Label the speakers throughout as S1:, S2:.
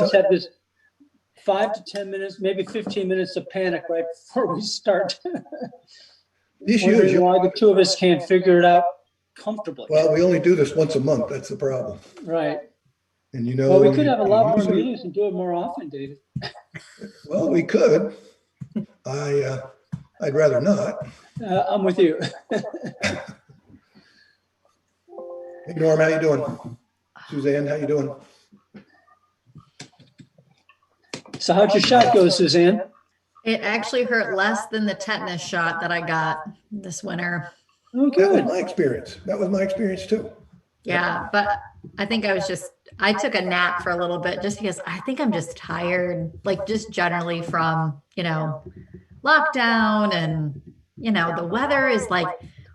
S1: always have this 5 to 10 minutes, maybe 15 minutes of panic right before we start.
S2: The issue
S1: Wondering
S2: is,
S1: why the two of us can't figure it out comfortably.
S2: well, we only do this once a month. That's the problem.
S1: Right.
S2: And you know,
S1: Well, we could have a lot more
S2: usually-
S1: meetings and do it more often, David.
S2: Well, we could. I'd rather not.
S1: I'm with you.
S2: Hey, Norm, how you doing? Suzanne, how you doing?
S1: So how'd your shot go, Suzanne?
S3: It actually hurt less than the tetanus shot that I got this winter.
S1: Oh,
S2: That was
S1: good.
S2: my experience. That was my experience too.
S3: Yeah, but I think I took a nap for a little bit just because I think I'm just tired, like just generally from, lockdown and, the weather is like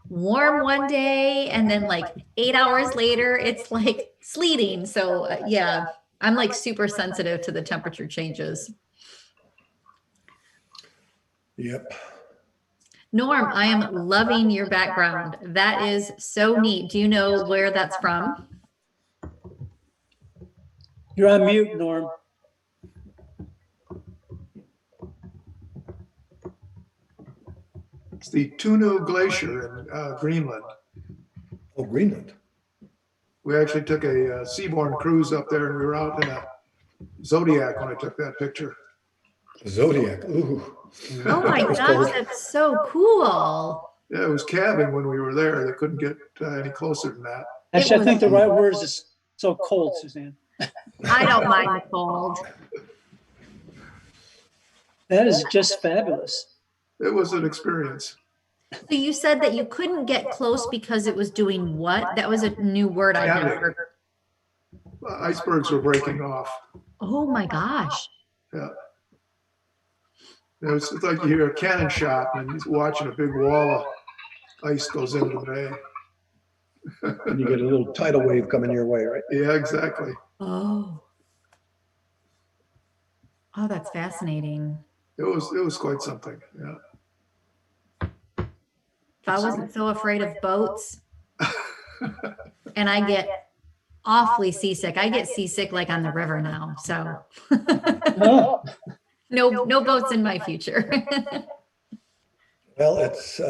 S3: warm one day and then like 8 hours later, it's like sleeting. So yeah, I'm like super sensitive to the temperature changes.
S2: Yep.
S3: Norm, I am loving your background. That is so neat. Do you know where that's from?
S1: You're on mute, Norm.
S4: It's the Tunu Glacier in Greenland.
S2: Oh, Greenland.
S4: We actually took a seaborne cruise up there, and we were out in a Zodiac when I took that picture.
S2: Zodiac. Ooh.
S3: Oh my
S2: That was
S3: gosh,
S2: cool.
S3: that's so cool.
S4: Yeah, it was calving when we were there. They couldn't get any closer than that.
S1: Actually, I think the right word is so cold, Suzanne.
S3: I don't mind the cold.
S1: That is just fabulous.
S4: It was an experience.
S3: So you said that you couldn't get close because it was doing what? That was a new word I
S4: Calving.
S3: never heard.
S4: Icebergs were breaking off.
S3: Oh my gosh.
S4: Yeah. It's like you hear a cannon shot and you're watching a big wall of ice goes into the bay.
S2: And you get a little tidal wave coming your way, right?
S4: Yeah, exactly.
S3: Oh. Oh, that's fascinating.
S4: It was quite something. Yeah.
S3: If I wasn't so afraid of boats and I get awfully seasick. I get seasick like on the river now. So
S1: Oh,
S3: no boats in my future.
S2: Well, it's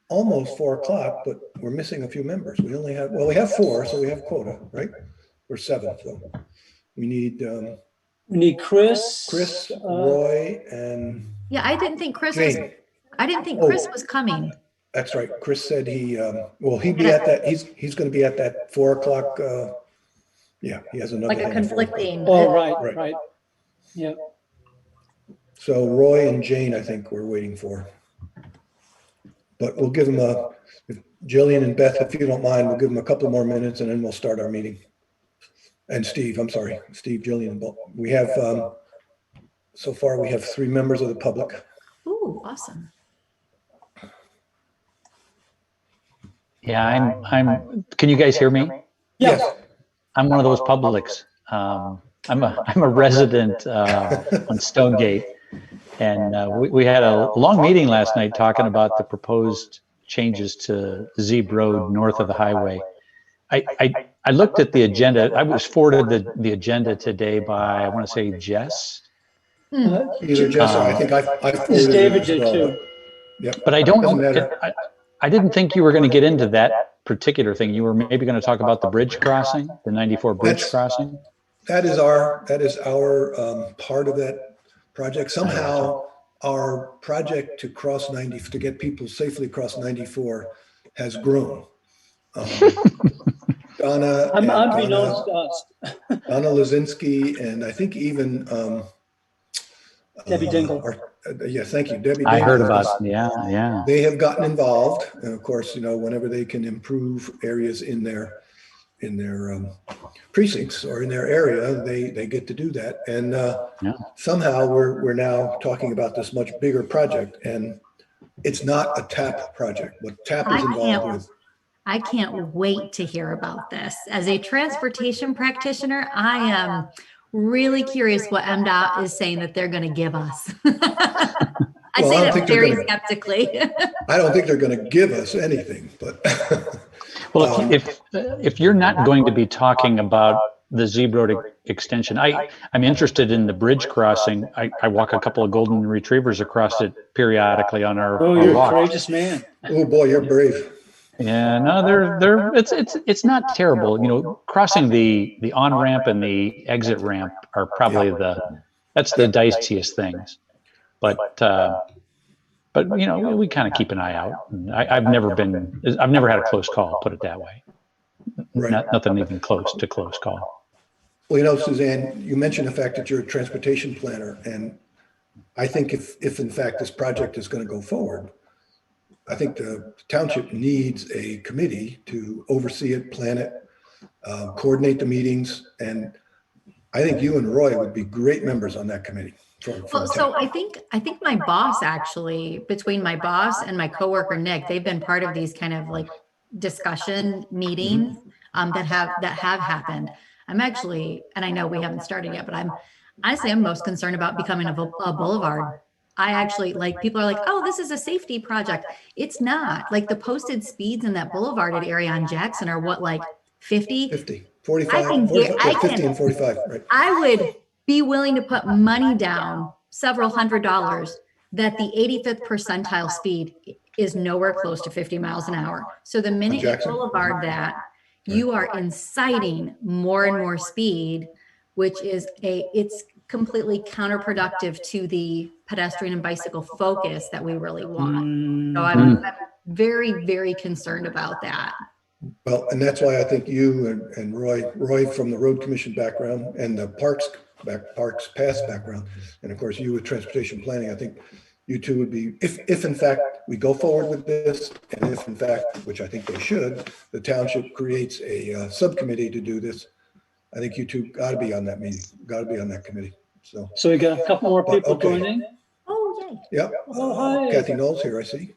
S2: almost 4 o'clock, but we're missing a few members. We only have, well, we have 4, so we have quota, right? We're 7, so we need
S1: we need Chris.
S2: Chris, Roy, and
S3: Yeah, I didn't think Chris
S2: Jane.
S3: was coming.
S2: That's right. Chris said he'd be at that. He's going to be at that 4 o'clock. Yeah, he has another
S3: Like a
S2: thing at 4 o'clock.
S3: conflicting.
S1: Oh,
S2: Right.
S1: right. Yep.
S2: So Roy and Jane, I think we're waiting for. But we'll give them if Jillian and Beth, if you don't mind, we'll give them a couple more minutes and then we'll start our meeting. And Steve, I'm sorry, Steve, Jillian, and Bo. We have, so far we have 3 members of the public.
S3: Ooh, awesome.
S5: Yeah, can you guys hear me?
S1: Yes.
S5: I'm one of those publics. I'm a resident on Stonegate. And we had a long meeting last night talking about the proposed changes to Zeeb Road north of the highway. I looked at the agenda. I was forwarded the agenda today by, I want to say, Jess.
S2: Either Jess or I think I forwarded
S1: This
S2: it
S1: David
S2: as
S1: did
S2: well.
S1: too.
S2: Yep.
S5: But I
S2: Doesn't
S5: don't,
S2: matter.
S5: I didn't think you were going to get into that particular thing. You were maybe going to talk about the bridge crossing, the 94 bridge
S2: That's-
S5: crossing.
S2: That is our part of that project. Somehow our project to cross 90, to get people safely across 94 has grown. Donna, and
S1: Unbeknownst to us.
S2: Donna Lazinski, and I think even
S1: Debbie Dingle.
S2: Yeah, thank you, Debbie.
S5: I heard
S2: Dingle.
S5: about, yeah.
S2: They have gotten involved, and of course, whenever they can improve areas in their precincts or in their area, they get to do that. And somehow we're now talking about this much bigger project, and it's not a TAP project. What TAP is involved with.
S3: I can't wait to hear about this. As a transportation practitioner, I am really curious what MDOT is saying that they're going to give us. I
S2: Well,
S3: say
S2: I don't
S3: that
S2: think they're
S3: very
S2: gonna-
S3: skeptically.
S2: I don't think they're going to give us anything, but
S5: Well, if you're not going to be talking about the Z Road extension. I'm interested in the bridge crossing. I walk a couple of golden retrievers across it periodically on our
S1: You're a
S5: walk.
S1: courageous man.
S2: Oh, boy, you're brave.
S5: Yeah, no, it's not terrible. You know, crossing the on ramp and the exit ramp are probably that's the diciest things. But you know, we kind of keep an eye out. And I've never had a close call, put it that way.
S2: Right.
S5: Nothing even close to close call.
S2: Well, you know, Suzanne, you mentioned the fact that you're a transportation planner, and I think if in fact this project is going to go forward, I think the township needs a committee to oversee it, plan it, coordinate the meetings, and I think you and Roy would be great members on that committee.
S3: Well, so I think my boss actually, between my boss and my coworker Nick, they've been part of these kind of like discussion meetings that have happened. I'm actually, and I know we haven't started yet, but I'm most concerned about becoming a boulevard. I actually, like, people are like, oh, this is a safety project. It's not. Like, the posted speeds in that boulevarded area on Jackson are what, like 50?
S2: 50, 45, 50 and 45, right.
S3: I would be willing to put money down, several $100s, that the 85th percentile speed is nowhere close to 50 miles an hour. So the minute you boulevard that, you are inciting more and more speed, which is it's completely counterproductive to the pedestrian and bicycle focus that we really want. So I'm very, very concerned about that.
S2: Well, and that's why I think you and Roy from the road commission background and the parks pass background, and of course you with transportation planning, I think you two would be, if in fact we go forward with this, and if in fact, which I think they should, the township creates a subcommittee to do this, I think you two got to be on that meeting, got to be on that committee. So
S1: we got a couple more people
S2: okay.
S1: joining.
S3: Oh, yay.
S2: Yeah.
S1: Oh, hi.
S2: Kathy Knowles here, I see.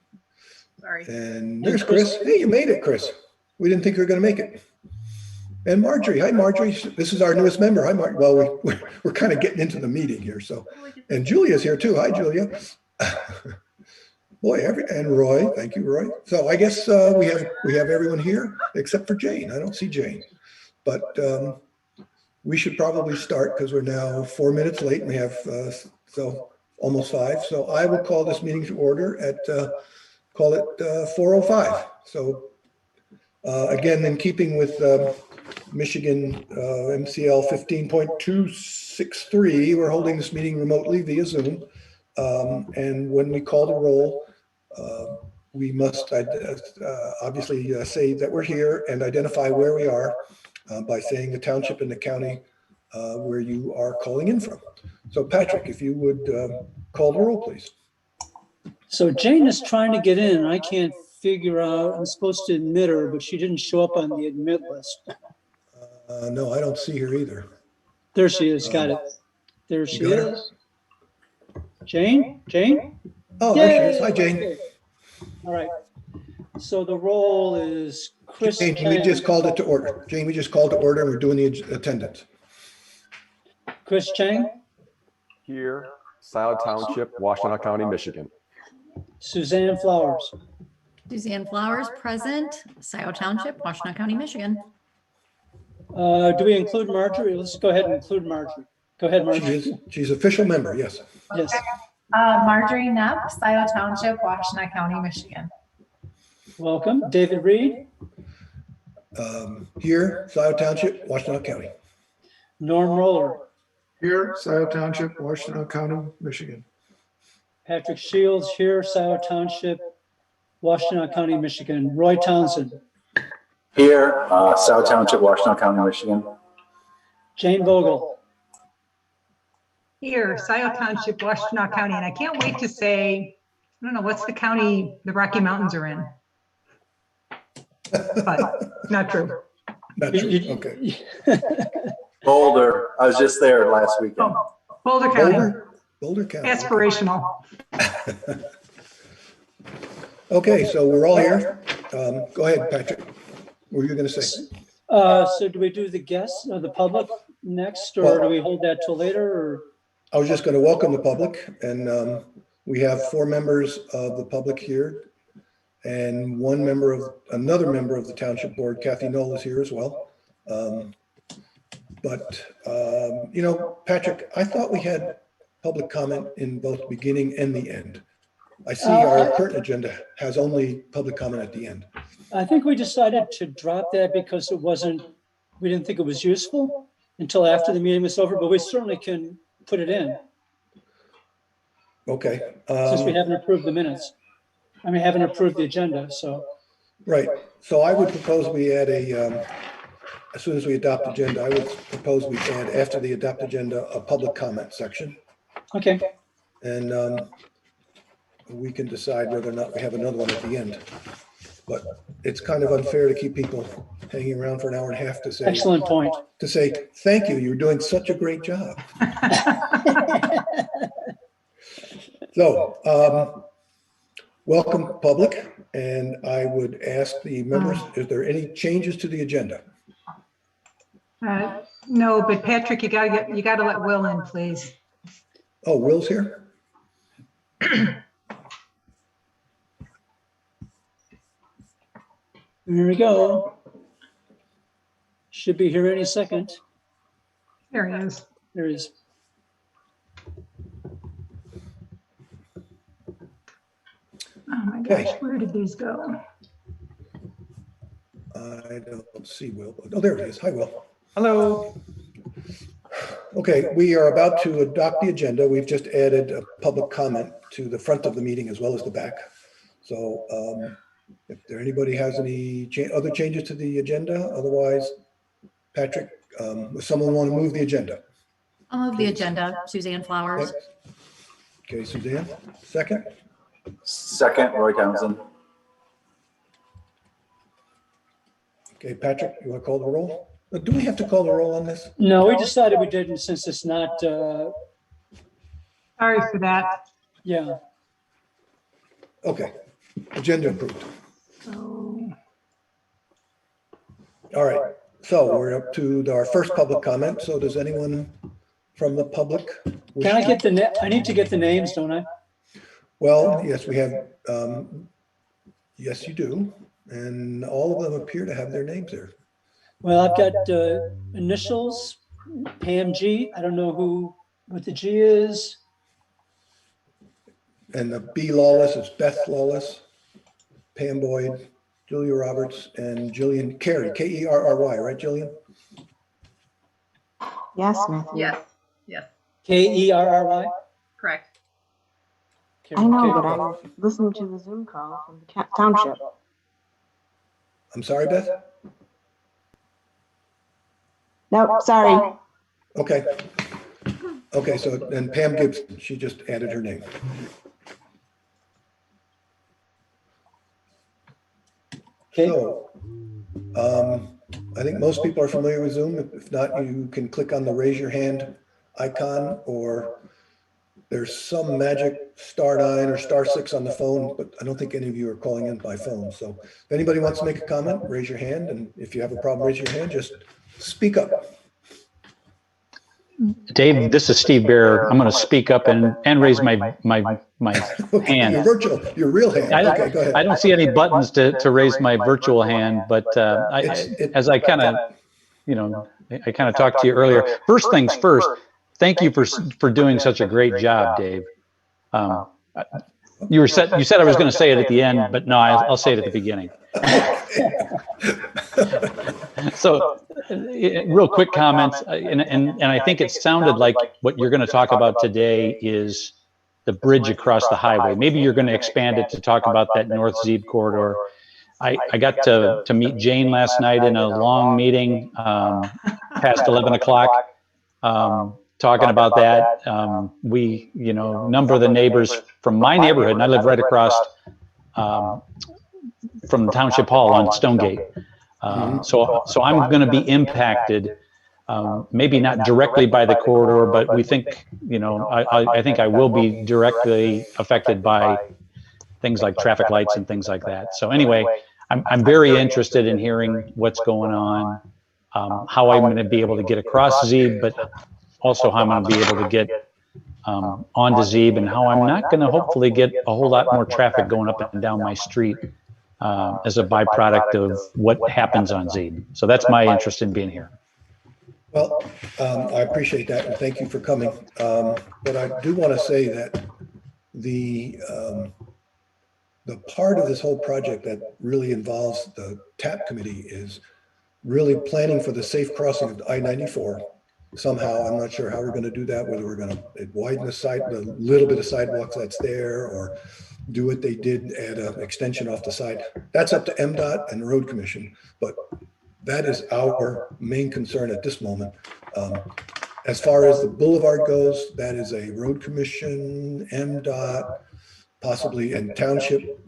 S3: Sorry.
S2: And there's Chris. Hey, you made it, Chris. We didn't think you were going to make it. And Marjorie. Hi, Marjorie. This is our newest member. Hi, Marjorie. Well, we're kind of getting into the meeting here. So, and Julia's here too. Hi, Julia. Boy, and Roy. Thank you, Roy. So I guess we have everyone here except for Jane. I don't see Jane, but we should probably start because we're now 4 minutes late and we have so almost 5. So I will call this meeting to order at call it 4:05. So again, in keeping with Michigan MCL 15.263, we're holding this meeting remotely via Zoom. And when we call the roll, we must obviously say that we're here and identify where we are by saying the township and the county where you are calling in from. So Patrick, if you would call the roll, please.
S1: So Jane is trying to get in. I can't figure out, I'm supposed to admit her, but she didn't show up on the admit list.
S2: No, I don't see her either.
S1: There she is. Got it. There she is. Jane?
S2: Oh, there she is. Hi, Jane.
S1: Okay. All right. So the roll is Chris.
S2: Jane, we just called it to order. Jane, we just called to order and we're doing the attendance.
S1: Chris Chang.
S6: Here, Scio Township, Washtenaw County, Michigan.
S1: Suzanne Flowers.
S3: Suzanne Flowers, present. Scio Township, Washtenaw County, Michigan.
S1: Do we include Marjorie? Let's go ahead and include Marjorie. Go ahead, Marjorie.
S2: She's official member, yes.
S1: Yes.
S7: Marjorie Knapp, Scio Township, Washtenaw County, Michigan.
S1: Welcome. David Reed.
S2: Here, Scio Township, Washtenaw County.
S1: Norm Roller.
S4: Here, Scio Township, Washtenaw County, Michigan.
S1: Patrick Shields here, Scio Township, Washtenaw County, Michigan. Roy Townsend.
S8: Here, Scio Township, Washtenaw County, Michigan.
S1: Jane Vogel.
S7: Here, Scio Township, Washtenaw County. And I can't wait to say, I don't know, what's the county the Rocky Mountains are in? But not true.
S2: Not true, okay.
S8: Boulder, I was just there last weekend.
S7: Oh, Boulder County.
S2: Boulder County.
S7: Aspirational.
S2: Okay, so we're all here. Go ahead, Patrick. What were you going to say?
S1: So do we do the guests or the public next, or do we hold that till later? Or?
S2: I was just going to welcome the public, and we have 4 members of the public here, and another member of the township board. Kathy Knoll is here as well. But, you know, Patrick, I thought we had public comment in both the beginning and the end. I see our current agenda has only public comment at the end.
S1: I think we decided to drop that because we didn't think it was useful until after the meeting was over, but we certainly can put it in
S2: Okay.
S1: since we haven't approved the minutes. I mean, haven't approved the agenda, so.
S2: Right. So I would propose we add as soon as we adopt agenda, I would propose we add after the adopt agenda, a public comment section.
S1: Okay,
S2: And we can decide whether or not we have another one at the end. But it's kind of unfair to keep people hanging around for an hour and a half to say.
S1: excellent point.
S2: To say, thank you, you're doing such a great job. So, welcome, public, and I would ask the members, is there any changes to the agenda?
S7: No, but Patrick, you gotta let Will in, please.
S2: Oh, Will's here?
S1: Here we go. Should be here any second.
S7: There he is.
S1: There he is.
S7: Oh my
S2: Okay.
S7: gosh, where did these go?
S2: I don't see Will. Oh, there he is. Hi, Will.
S5: Hello.
S2: Okay, we are about to adopt the agenda. We've just added a public comment to the front of the meeting as well as the back. So if anybody has any other changes to the agenda, otherwise, Patrick, does someone want to move the agenda?
S3: I'll move the agenda, Suzanne Flowers.
S2: Okay, Suzanne, second.
S8: Second, Roy Townsend.
S2: Okay, Patrick, you want to call the roll? Do we have to call the roll on this?
S1: No, we decided we didn't since it's not,
S7: Sorry for that.
S1: yeah.
S2: Okay, agenda approved.
S7: So,
S2: All right, so we're up to our first public comment. So does anyone from the public?
S1: Can I get I need to get the names, don't I?
S2: Well, yes, we have, yes, you do. And all of them appear to have their names there.
S1: Well, I've got initials, Pam G. I don't know what the G is.
S2: And the B Lawless is Beth Lawless, Pam Boyd, Julia Roberts, and Jillian Carey, Kerry, right, Jillian?
S9: Yes, Matthew.
S10: Yes, yes,
S1: Kerry?
S10: correct.
S9: I know, but I'm listening to the Zoom call from the township.
S2: I'm sorry, Beth?
S9: Nope, sorry.
S2: Okay. Okay, so then Pam Gibson, she just added her name.
S1: Okay.
S2: So, I think most people are familiar with Zoom. If not, you can click on the raise your hand icon, or there's some magic *9 or *6 on the phone, but I don't think any of you are calling in by phone. So if anybody wants to make a comment, raise your hand. And if you have a problem, raise your hand, just speak up.
S5: Dave, this is Steve Bear. I'm going to speak up and raise my
S2: Okay,
S5: hand.
S2: your real hand. Okay, go ahead.
S5: I don't see any buttons to raise my virtual hand, but as I kind of, I kind of talked to you earlier. First things first, thank you for doing such a great job, Dave. You said I was going to say it at the end, but no, I'll say it at the beginning. So, real quick comments, and I think it sounded like what you're going to talk about today is the bridge across the highway. Maybe you're going to expand it to talk about that North Zeeb corridor. I got to meet Jane last night in a long meeting past 11 o'clock. Talking about that. We, a number of the neighbors from my neighborhood, and I live right across from the Township Hall on Stonegate. So I'm going to be impacted, maybe not directly by the corridor, but we think, I think I will be directly affected by things like traffic lights and things like that. So anyway, I'm very interested in hearing what's going on, how I'm going to be able to get across Zeeb, but also how I'm going to be able to get onto Zeeb, and how I'm not going to hopefully get a whole lot more traffic going up and down my street as a byproduct of what happens on Zeeb. So that's my interest in being here.
S2: Well, I appreciate that, and thank you for coming. But I do want to say that the part of this whole project that really involves the TAP committee is really planning for the safe crossing of I-94. Somehow, I'm not sure how we're going to do that, whether we're going to widen the little bit of sidewalks that's there, or do what they did, add an extension off the side. That's up to MDOT and the Road Commission, but that is our main concern at this moment. As far as the boulevard goes, that is a Road Commission, MDOT, possibly, and Township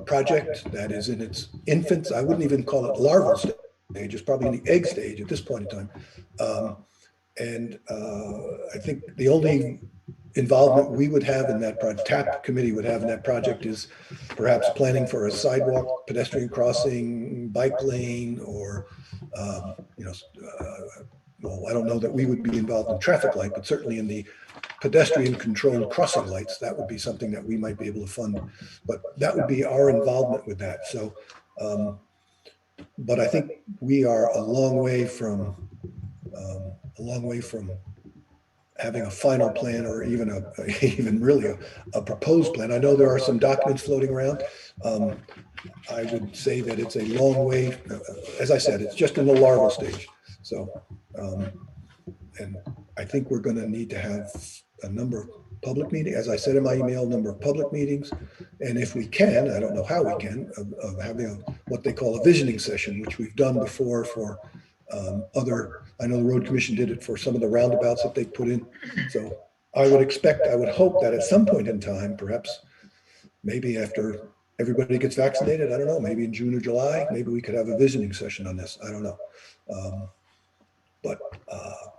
S2: project that is in its infants. I wouldn't even call it larval stage. It's probably in the egg stage at this point in time. I think the only involvement we would have in that project, TAP committee would have in that project, is perhaps planning for a sidewalk, pedestrian crossing, bike lane, or, well, I don't know that we would be involved in traffic light, but certainly in the pedestrian controlled crossing lights, that would be something that we might be able to fund. But that would be our involvement with that. So, but I think we are a long way from having a final plan, or even even really a proposed plan. I know there are some documents floating around. I would say that it's a long way. As I said, it's just in the larval stage. So, and I think we're going to need to have a number of public meetings, as I said in my email, a number of public meetings. And if we can, I don't know how we can, of having what they call a visioning session, which we've done before for I know the Road Commission did it for some of the roundabouts that they put in. So I would hope that at some point in time, perhaps maybe after everybody gets vaccinated, I don't know, maybe in June or July, maybe we could have a visioning session on this. I don't know.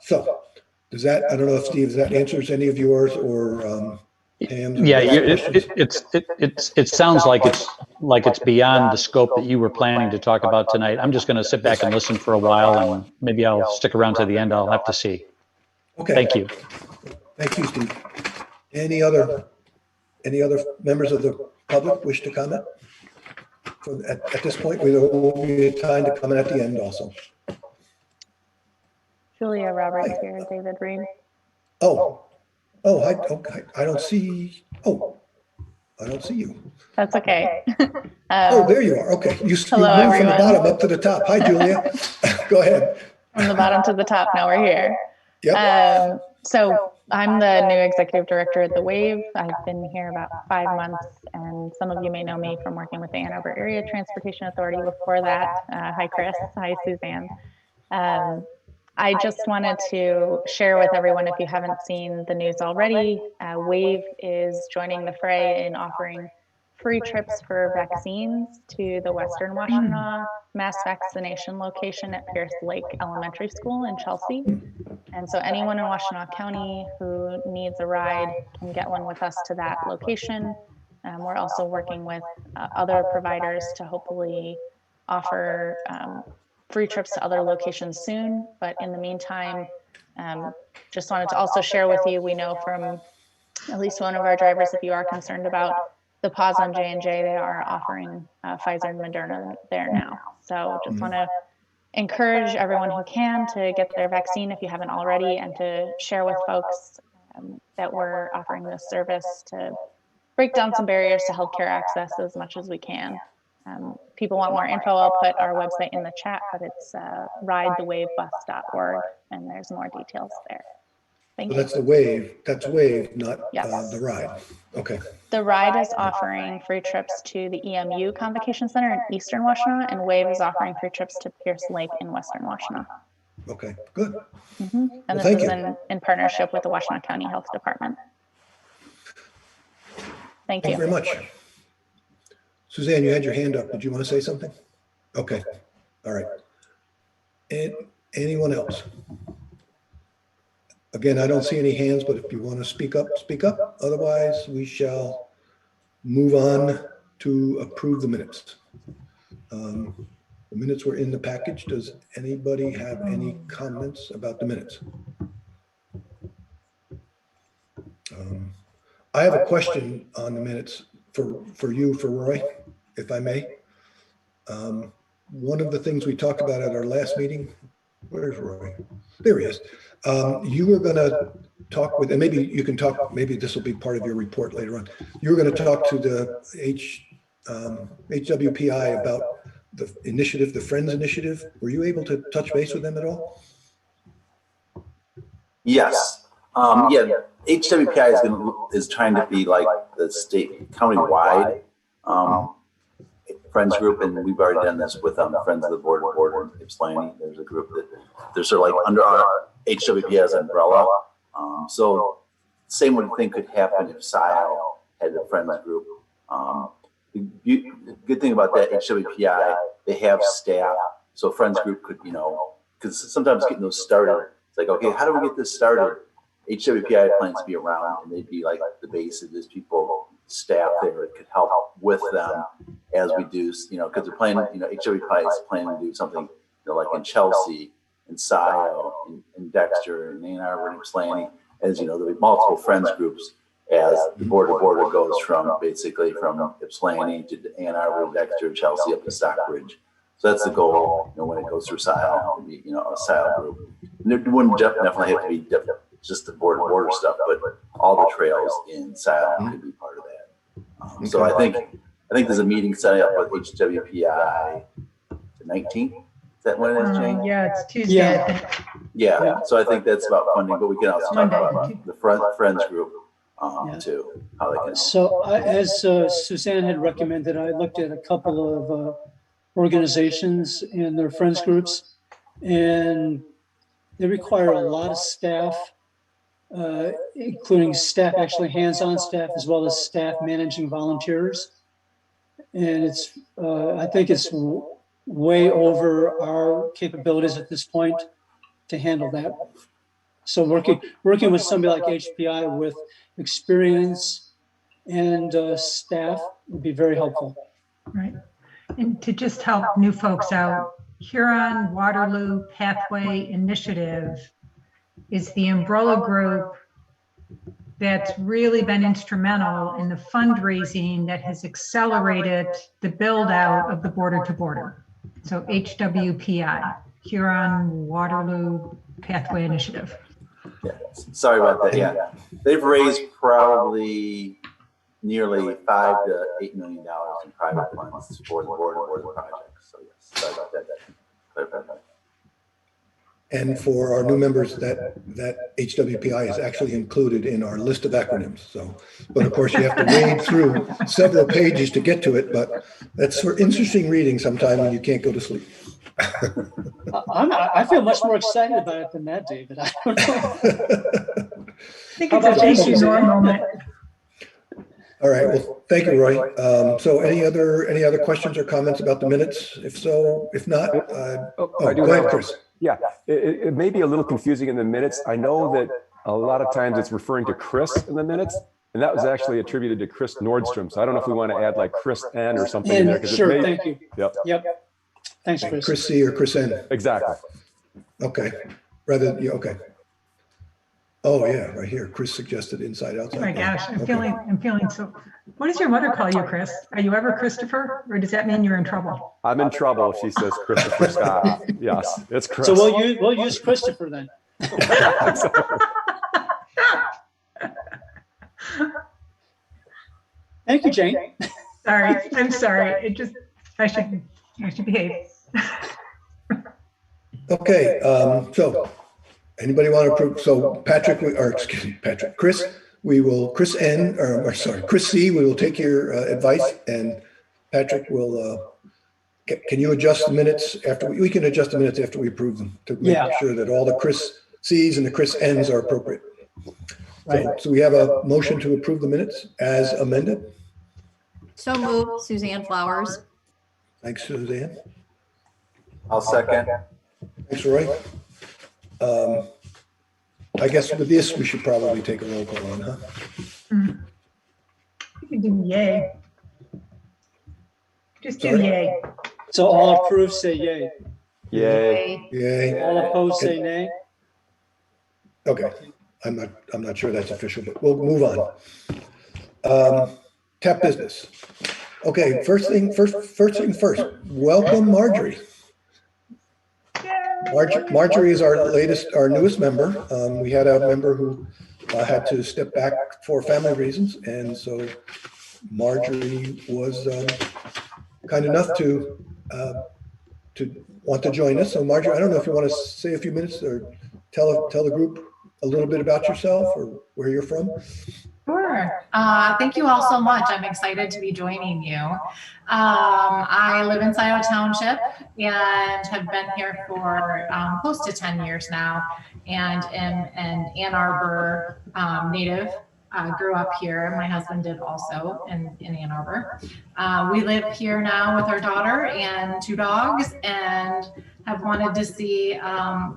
S2: So does that, I don't know if Steve, does that answers any of yours, or Pam's?
S5: Yeah, it sounds like it's beyond the scope that you were planning to talk about tonight. I'm just going to sit back and listen for a while, and maybe I'll stick around to the end. I'll have to see. Okay. Thank you.
S2: Thank you, Steve. Any other members of the public wish to comment? At this point, we will be time to comment at the end also.
S10: Julia Roberts here, David Reed.
S2: Oh, I don't see. Oh, I don't see you.
S10: That's okay.
S2: There you are. Okay, you moved from the bottom up to the top. Hi, Julia. Go ahead.
S10: From the bottom to the top. Now we're here.
S2: Yep.
S10: So I'm the new executive director at the WAVE. I've been here about 5 months, and some of you may know me from working with the Ann Arbor Area Transportation Authority before that. Hi, Chris. Hi, Suzanne. I just wanted to share with everyone, if you haven't seen the news already, WAVE is joining the fray in offering free trips for vaccines to the Western Washtenaw mass vaccination location at Pierce Lake Elementary School in Chelsea. And so anyone in Washtenaw County who needs a ride can get one with us to that location. We're also working with other providers to hopefully offer free trips to other locations soon. But in the meantime, just wanted to also share with you, we know from at least one of our drivers, if you are concerned about the pause on J&J, they are offering Pfizer and Moderna there now. So just want to encourage everyone who can to get their vaccine if you haven't already, and to share with folks that we're offering this service to break down some barriers to healthcare access as much as we can. People want more info, I'll put our website in the chat, but it's ridethewavebus.org, and there's more details there. Thank you.
S2: That's the WAVE, not the ride. Okay.
S10: The ride is offering free trips to the EMU Convocation Center in Eastern Washtenaw, and WAVE is offering free trips to Pierce Lake in Western Washtenaw.
S2: Okay, good.
S10: And
S2: well,
S10: this is in partnership with the Washtenaw County Health Department. Thank you.
S2: Thank you very much. Suzanne, you had your hand up. Did you want to say something? Okay. All right. And anyone else? Again, I don't see any hands, but if you want to speak up, speak up. Otherwise, we shall move on to approve the minutes. The minutes were in the package. Does anybody have any comments about the minutes? I have a question on the minutes for you, for Roy, if I may. One of the things we talked about at our last meeting Where's Roy? There he is. You were going to talk with, and maybe you can talk, maybe this will be part of your report later on. You were going to talk to the HWPI about the initiative, the Friends Initiative. Were you able to touch base with them at all?
S8: Yes. Yeah, HWPI is trying to be like the state, county-wide Friends group, and we've already done this with Friends of the Border in Ypsilanti. There's a group that they're sort of like under our HWPI's umbrella. So same thing could happen if Scio had a Friends group. The good thing about that HWPI, they have staff. So Friends group could, because sometimes getting those started, it's like, okay, how do we get this started? HWPI plans to be around, and they'd be like the base of these people, staff there that could help with them as we do, because they're planning, HWPI is planning to do something, like in Chelsea, in Scio, in Dexter, in Ann Arbor, and Ypsilanti. As you know, there'll be multiple Friends groups as the border goes from basically from Ypsilanti to Ann Arbor, Dexter, Chelsea, up to Stockbridge. So that's the goal, when it goes through Scio, to be, a Scio group. And it wouldn't definitely have to be just the border stuff, but all the trails in Scio could be part of that. So I think there's a meeting set up with HWPI the 19th. Is that when it is, Jane?
S7: Yeah, it's Tuesday.
S8: Yeah. So I think that's about funding, but we can also talk about the Friends group too. How they can.
S1: So as Suzanne had recommended, I looked at a couple of organizations and their Friends groups, and they require a lot of staff, including staff, actually hands-on staff, as well as staff managing volunteers. And it's, I think it's way over our capabilities at this point to handle that. So working with somebody like HPI with experience and staff would be very helpful.
S7: Right. And to just help new folks out, Huron Waterloo Pathway Initiative is the umbrella group that's really been instrumental in the fundraising that has accelerated the build out of the border to border. So HWPI, Huron Waterloo Pathway Initiative.
S8: Yeah. Sorry about that. Yeah, they've raised probably nearly $5 to $8 million in private funds for the border project. So yes, sorry about that. Clarify that.
S2: And for our new members, that HWPI is actually included in our list of acronyms. So, but of course you have to wade through several pages to get to it, but that's for interesting reading sometime when you can't go to sleep.
S1: I feel much more excited about it than that, David. I don't know.
S7: I think it's a JC moment.
S2: All right. Well, thank you, Roy. So any other questions or comments about the minutes? If so, if not, go ahead, Chris.
S6: Yeah, it may be a little confusing in the minutes. I know that a lot of times it's referring to Chris in the minutes, and that was actually attributed to Chris Nordstrom. So I don't know if we want to add like Chris N or something in there.
S1: Sure, thank you.
S6: Yep.
S1: Thanks, Chris.
S2: Chris C or Chris N.
S6: Exactly.
S2: Okay. Okay. Oh yeah, right here. Chris suggested inside outside.
S7: Oh my gosh, I'm feeling so. What does your mother call you, Chris? Are you ever Christopher, or does that mean you're in trouble?
S6: I'm in trouble. She says Christopher Scott. Yes, it's Chris.
S1: So we'll use Christopher then. Thank you, Jane.
S7: Sorry, I'm sorry. I should behave.
S2: Okay, so anybody want to approve? So Patrick, Chris, Chris N, or sorry, Chris C, we will take your advice, and Patrick will, can you adjust the minutes after, we can adjust the minutes after we approve them to make sure that all the Chris C's and the Chris N's are appropriate. Right. So we have a motion to approve the minutes as amended.
S3: So moved, Suzanne Flowers.
S2: Thanks, Suzanne.
S8: I'll second.
S2: Thanks, Roy. I guess with this, we should probably take a roll call on, huh?
S7: You can do yay. Just do yay.
S1: So all approved say yay.
S6: Yay.
S2: Yay.
S1: All opposed say nay.
S2: Okay. I'm not sure that's official, but we'll move on. Tap business. Okay, first thing first. Welcome, Marjorie. Marjorie is our newest member. We had a member who had to step back for family reasons, and so Marjorie was kind enough to want to join us. So Marjorie, I don't know if you want to say a few minutes or tell the group a little bit about yourself or where you're from.
S11: Sure. Thank you all so much. I'm excited to be joining you. I live in Scio Township and have been here for close to 10 years now, and am an Ann Arbor native. Grew up here. My husband did also in Ann Arbor. We live here now with our daughter and 2 dogs, and have wanted to see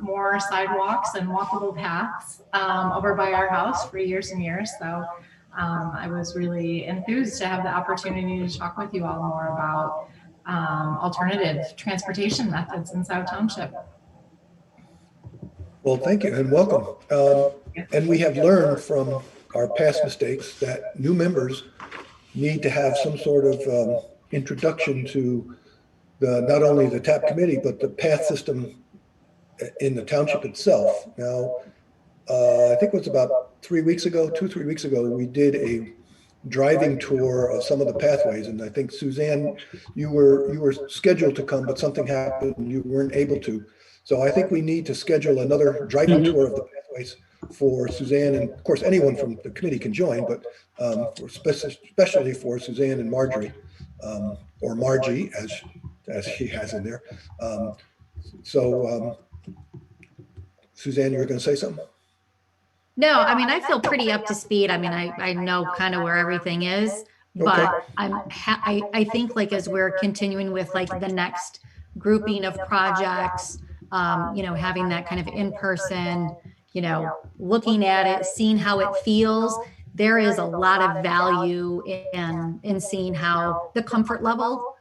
S11: more sidewalks and walkable paths over by our house for years and years. So I was really enthused to have the opportunity to talk with you all more about alternative transportation methods in Scio Township.
S2: Well, thank you and welcome. And we have learned from our past mistakes that new members need to have some sort of introduction to not only the TAP committee, but the path system in the township itself. Now, I think it was about 3 weeks ago, 2-3 weeks ago, we did a driving tour of some of the pathways. And I think Suzanne, you were scheduled to come, but something happened and you weren't able to. So I think we need to schedule another driving tour of the pathways for Suzanne, and of course anyone from the committee can join, but especially for Suzanne and Marjorie, or Margie as she has in there. Suzanne, you were going to say something?
S3: No, I mean, I feel pretty up to speed. I mean, I know kind of where everything is, but I think like as we're continuing with like the next grouping of projects, you know, having that kind of in-person, you know, looking at it, seeing how it feels, there is a lot of value in seeing how the comfort level,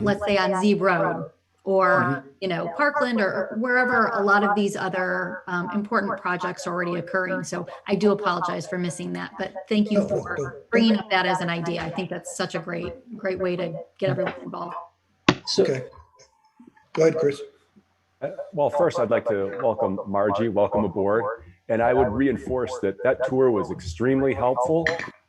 S3: let's say on Z Road or, you know, Parkland or wherever a lot of these other important projects are already occurring. So I do apologize for missing that, but thank you for bringing up that as an idea. I think that's such a great way to get everyone involved.
S2: Okay. Go ahead, Chris.
S6: Well, first, I'd like to welcome Margie, welcome aboard. And I would reinforce that tour was extremely helpful.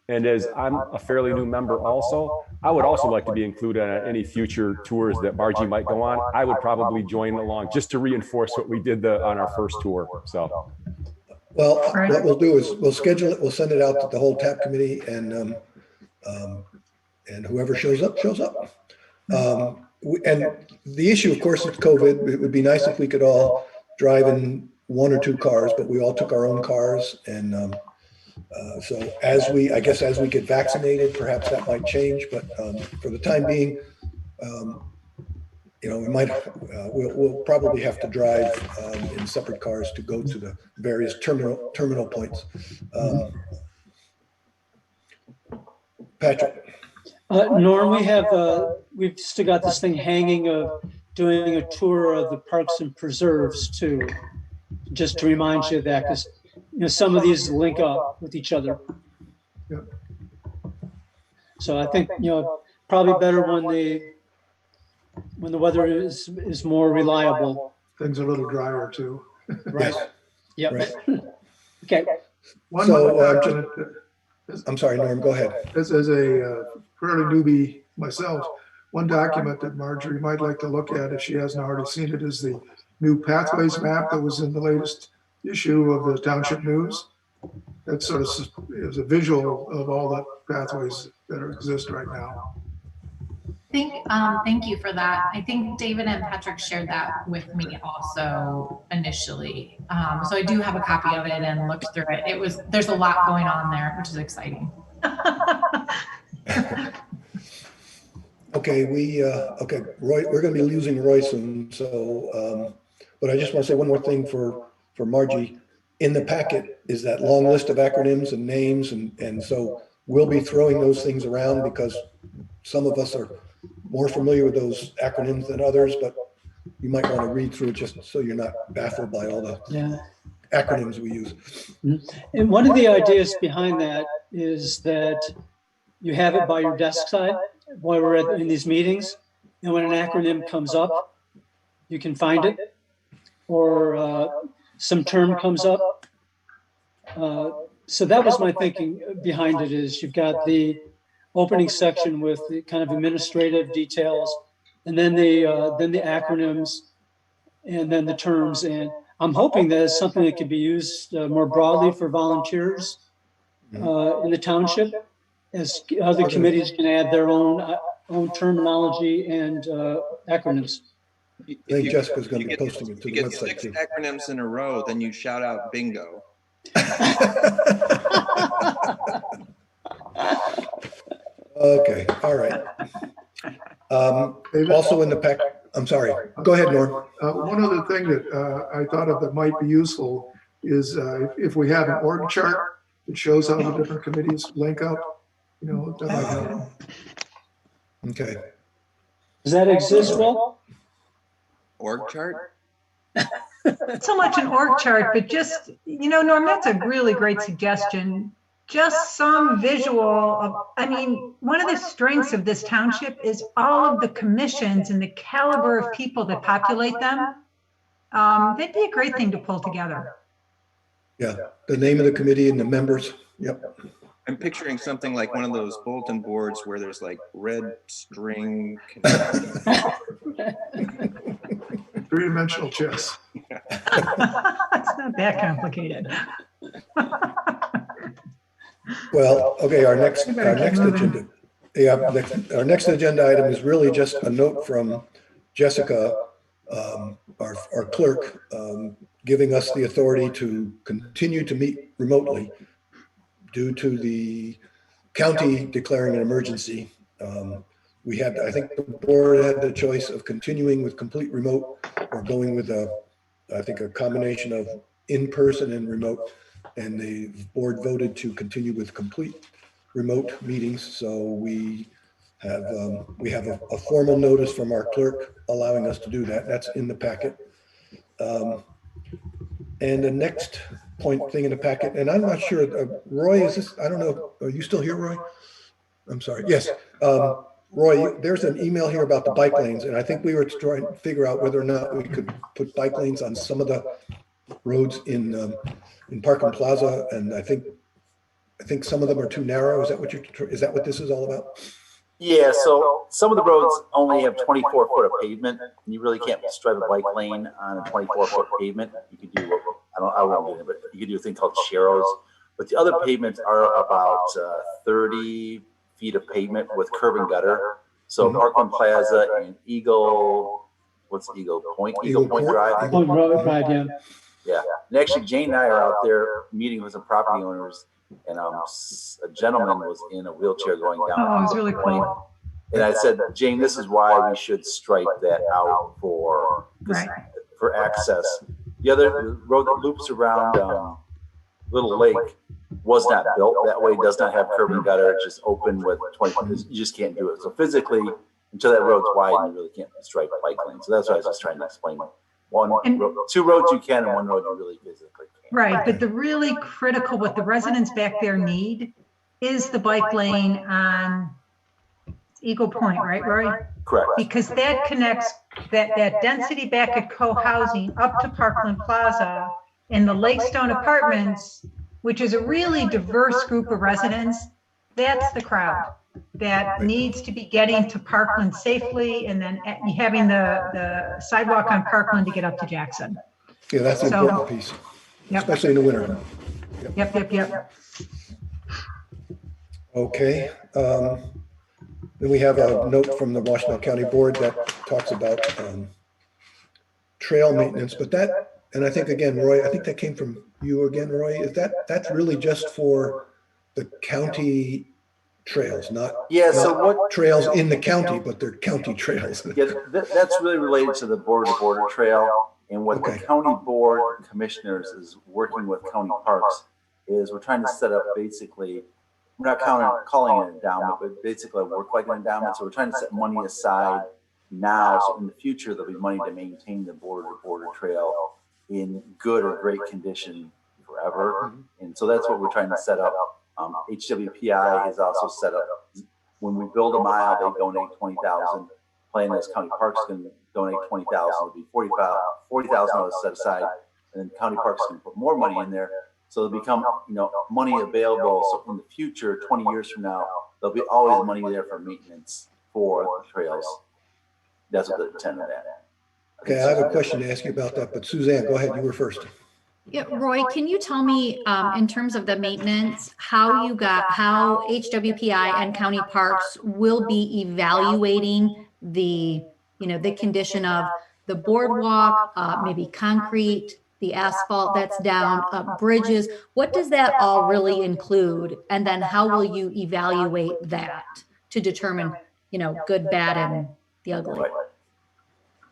S6: And as I'm a fairly new member also, I would also like to be included on any future tours that Margie might go on. I would probably join along just to reinforce what we did on our first tour. So,
S2: well, what we'll do is we'll schedule it. We'll send it out to the whole TAP committee, and whoever shows up, shows up. And the issue, of course, is COVID. It would be nice if we could all drive in 1 or 2 cars, but we all took our own cars. And so as we get vaccinated, perhaps that might change. But for the time being, you know, we'll probably have to drive in separate cars to go to the various terminal points. Patrick.
S1: Norm, we've still got this thing hanging of doing a tour of the parks and preserves too, just to remind you of that, because you know some of these link up with each other.
S4: Yeah.
S1: So I think you know probably better when the weather is more reliable.
S4: Things are a little drier too.
S1: Right. Yep.
S2: Right.
S1: Okay.
S2: I'm sorry, Norm, go ahead.
S4: As a fairly newbie myself, one document that Marjorie might like to look at if she hasn't already seen it is the new pathways map that was in the latest issue of the Township News. That sort of is a visual of all the pathways that exist right now.
S11: Thank you for that. I think David and Patrick shared that with me also initially. So I do have a copy of it and looked through it. There's a lot going on there, which is exciting.
S2: Okay, Roy, we're going to be losing Roy soon. So, but I just want to say one more thing for Margie. In the packet is that long list of acronyms and names, and so we'll be throwing those things around because some of us are more familiar with those acronyms than others, but you might want to read through it just so you're not baffled by all the acronyms we use.
S1: And one of the ideas behind that is that you have it by your desk side while we're in these meetings, and when an acronym comes up, you can find it. or some term comes up. So that was my thinking behind it, is you've got the opening section with the kind of administrative details, and then the acronyms, and then the terms. And I'm hoping that it's something that could be used more broadly for volunteers in the township, as other committees can add their own terminology and acronyms.
S2: I think Jessica's going to be posting it to the website
S12: If you
S2: too.
S12: get 6 acronyms in a row, then you shout out bingo.
S2: Okay, all right. Also in the pack, I'm sorry, go ahead, Norm.
S4: One other thing that I thought of that might be useful is if we have an org chart that shows how the different committees link up, you know, that might help.
S2: Okay.
S1: Does that exist, Will?
S12: Org chart?
S7: Not so much an org chart, but just, you know, Norm, that's a really great suggestion. Just some visual of, I mean, one of the strengths of this township is all of the commissions and the caliber of people that populate them. That'd be a great thing to pull together.
S2: Yeah, the name of the committee and the members. Yep.
S12: I'm picturing something like one of those bulletin boards where there's like red string.
S4: Three-dimensional chess.
S7: It's not that complicated.
S2: Well, okay, our next agenda. Yeah, our next agenda item is really just a note from Jessica, our clerk, giving us the authority to continue to meet remotely due to the county declaring an emergency. We had, I think the board had the choice of continuing with complete remote or going with I think a combination of in-person and remote. And the board voted to continue with complete remote meetings. So we have a formal notice from our clerk allowing us to do that. That's in the packet. And the next thing in the packet, and I'm not sure, Roy, is this, I don't know, are you still here, Roy? I'm sorry. Yes. Roy, there's an email here about the bike lanes, and I think we were trying to figure out whether or not we could put bike lanes on some of the roads in Parkland Plaza, and I think some of them are too narrow. Is that what this is all about?
S8: Yeah, so some of the roads only have 24 foot of pavement, and you really can't stripe a bike lane on a 24-foot pavement. You could do, I won't get it, but you could do a thing called sharrows. But the other pavements are about 30 feet of pavement with curb and gutter. So Parkland Plaza and Eagle, what's Eagle Point? Eagle Point Drive.
S1: Oh, right, yeah.
S8: Yeah, and actually Jane and I are out there meeting with some property owners, and a gentleman was in a wheelchair going down.
S7: Oh, it was really cool.
S8: And I said, Jane, this is why we should stripe that out for access. The other road that loops around Little Lake was not built that way. Does not have curb and gutter. It's just open with 20. You just can't do it. So physically, until that road's wide, you really can't stripe a bike lane. So that's what I was just trying to explain. Two roads you can, and one road you really physically can't.
S7: Right, but the really critical, what the residents back there need is the bike lane on Eagle Point, right, Roy?
S8: Correct.
S7: Because that connects that density back at co-housing up to Parkland Plaza and the Lakestone Apartments, which is a really diverse group of residents. That's the crowd that needs to be getting to Parkland safely, and then having the sidewalk on Parkland to get up to Jackson.
S2: Yeah, that's the important piece, especially in the winter.
S7: Yep.
S2: Okay. Then we have a note from the Washington County Board that talks about trail maintenance, but and I think again, Roy, I think that came from you again, Roy. Is that's really just for the county trails, not trails in the county, but they're county trails.
S8: Yeah, that's really related to the border trail, and what the county board commissioners is working with county parks is we're trying to set up basically, we're not calling it an endowment, but basically work like an endowment. So we're trying to set money aside now, so in the future there'll be money to maintain the border trail in good or great condition forever. And so that's what we're trying to set up. HWPI has also set up, when we build a mile, they donate $20,000. Plan as county parks can donate 20,000, it'll be $40,000 set aside, and then county parks can put more money in there. So it'll become, money available. So in the future, 20 years from now, there'll be always money there for maintenance for the trails. That's what the intent of that.
S2: Okay, I have a question to ask you about that, but Suzanne, go ahead. You were first.
S3: Yeah, Roy, can you tell me, in terms of the maintenance, how HWPI and county parks will be evaluating the condition of the boardwalk, maybe concrete, the asphalt that's down, bridges? What does that all really include? And then how will you evaluate that to determine, good, bad, and the ugly?
S8: Right.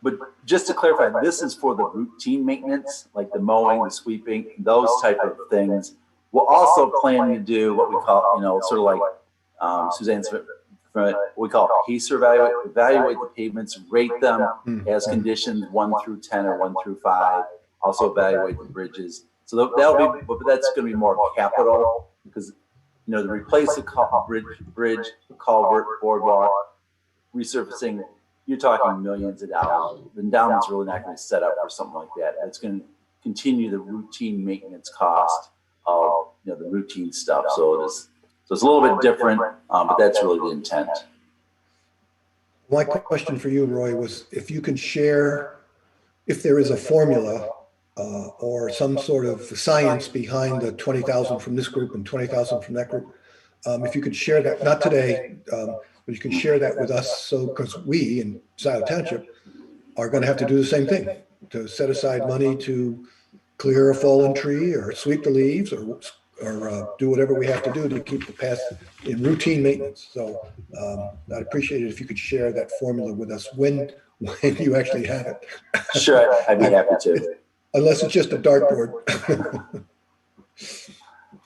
S8: But just to clarify, this is for the routine maintenance, like the mowing, the sweeping, those type of things. We're also planning to do what we call, sort of like Suzanne's what we call pacer evaluate the pavements, rate them as conditions 1 through 10 or 1 through 5. Also evaluate the bridges. So that'll be, but that's going to be more capital because, to replace the bridge, culvert, boardwalk, resurfacing, you're talking millions of dollars. The endowment's really not going to set up for something like that. It's going to continue the routine maintenance cost of the routine stuff. So it's a little bit different, but that's really the intent.
S2: My question for you, Roy, was if you can share, if there is a formula or some sort of science behind the 20,000 from this group and 20,000 from that group, if you could share that, not today, but you can share that with us. So, because we in Scio Township are going to have to do the same thing, to set aside money to clear a fallen tree or sweep the leaves or do whatever we have to do to keep the path in routine maintenance. So I'd appreciate it if you could share that formula with us when you actually have it.
S8: Sure, I'd be happy to.
S2: Unless it's just a dartboard.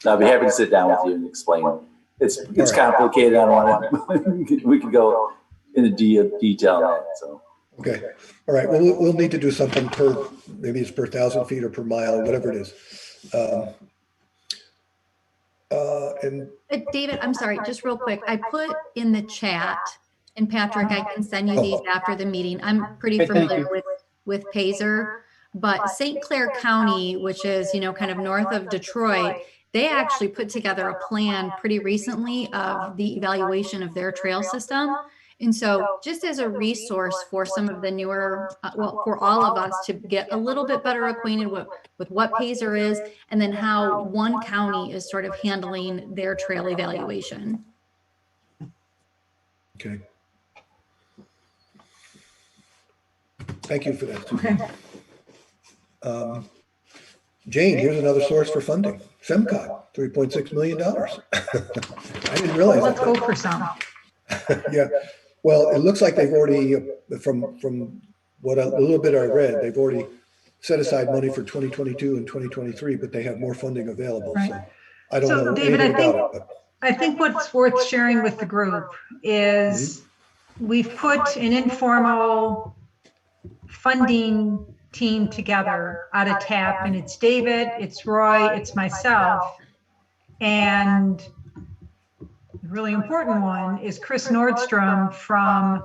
S8: I'd be happy to sit down with you and explain it. It's complicated. I don't want to. We could go into detail on that. So.
S2: Okay. All right. Well, we'll need to do something maybe it's per 1,000 feet or per mile, whatever it is.
S3: David, I'm sorry, just real quick. I put in the chat, and Patrick, I can send you these after the meeting. I'm pretty familiar with Pazer, but St. Clair County, which is, kind of north of Detroit, they actually put together a plan pretty recently of the evaluation of their trail system. And so just as a resource for some of the newer, for all of us to get a little bit better acquainted with what Pazer is, and then how one county is sort of handling their trail evaluation.
S2: Okay. Thank you for that.
S7: Okay.
S2: Jane, here's another source for funding. FEMCOG, $3.6 million. I didn't realize
S7: Let's go for some.
S2: Yeah. Well, it looks like they've already, from what a little bit I read, they've already set aside money for 2022 and 2023, but they have more funding available.
S7: Right.
S2: So I don't know
S7: David,
S2: anything about it.
S7: I think what's worth sharing with the group is we've put an informal funding team together out of TAP, and it's David, it's Roy, it's myself, and the really important one is Chris Nordstrom from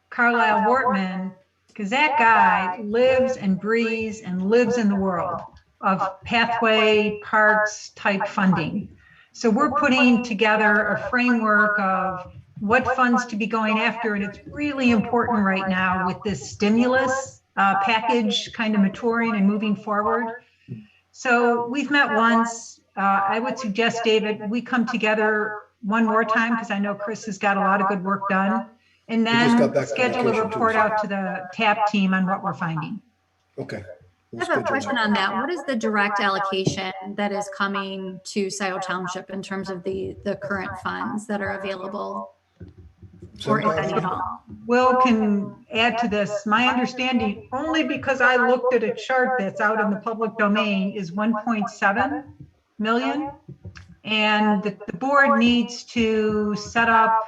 S7: Carlisle Wortman, because that guy lives and breathes and lives in the world of pathway parks type funding. So we're putting together a framework of what funds to be going after, and it's really important right now with this stimulus package kind of maturing and moving forward. So we've met once. I would suggest, David, we come together one more time, because I know Chris has got a lot of good work done, and then schedule a report out to the TAP team on what we're finding.
S2: Okay.
S3: I have a question on that. What is the direct allocation that is coming to Scio Township in terms of the current funds that are available? Or if any at all?
S7: Will can add to this. My understanding, only because I looked at a chart that's out in the public domain, is 1.7 million. And the board needs to set up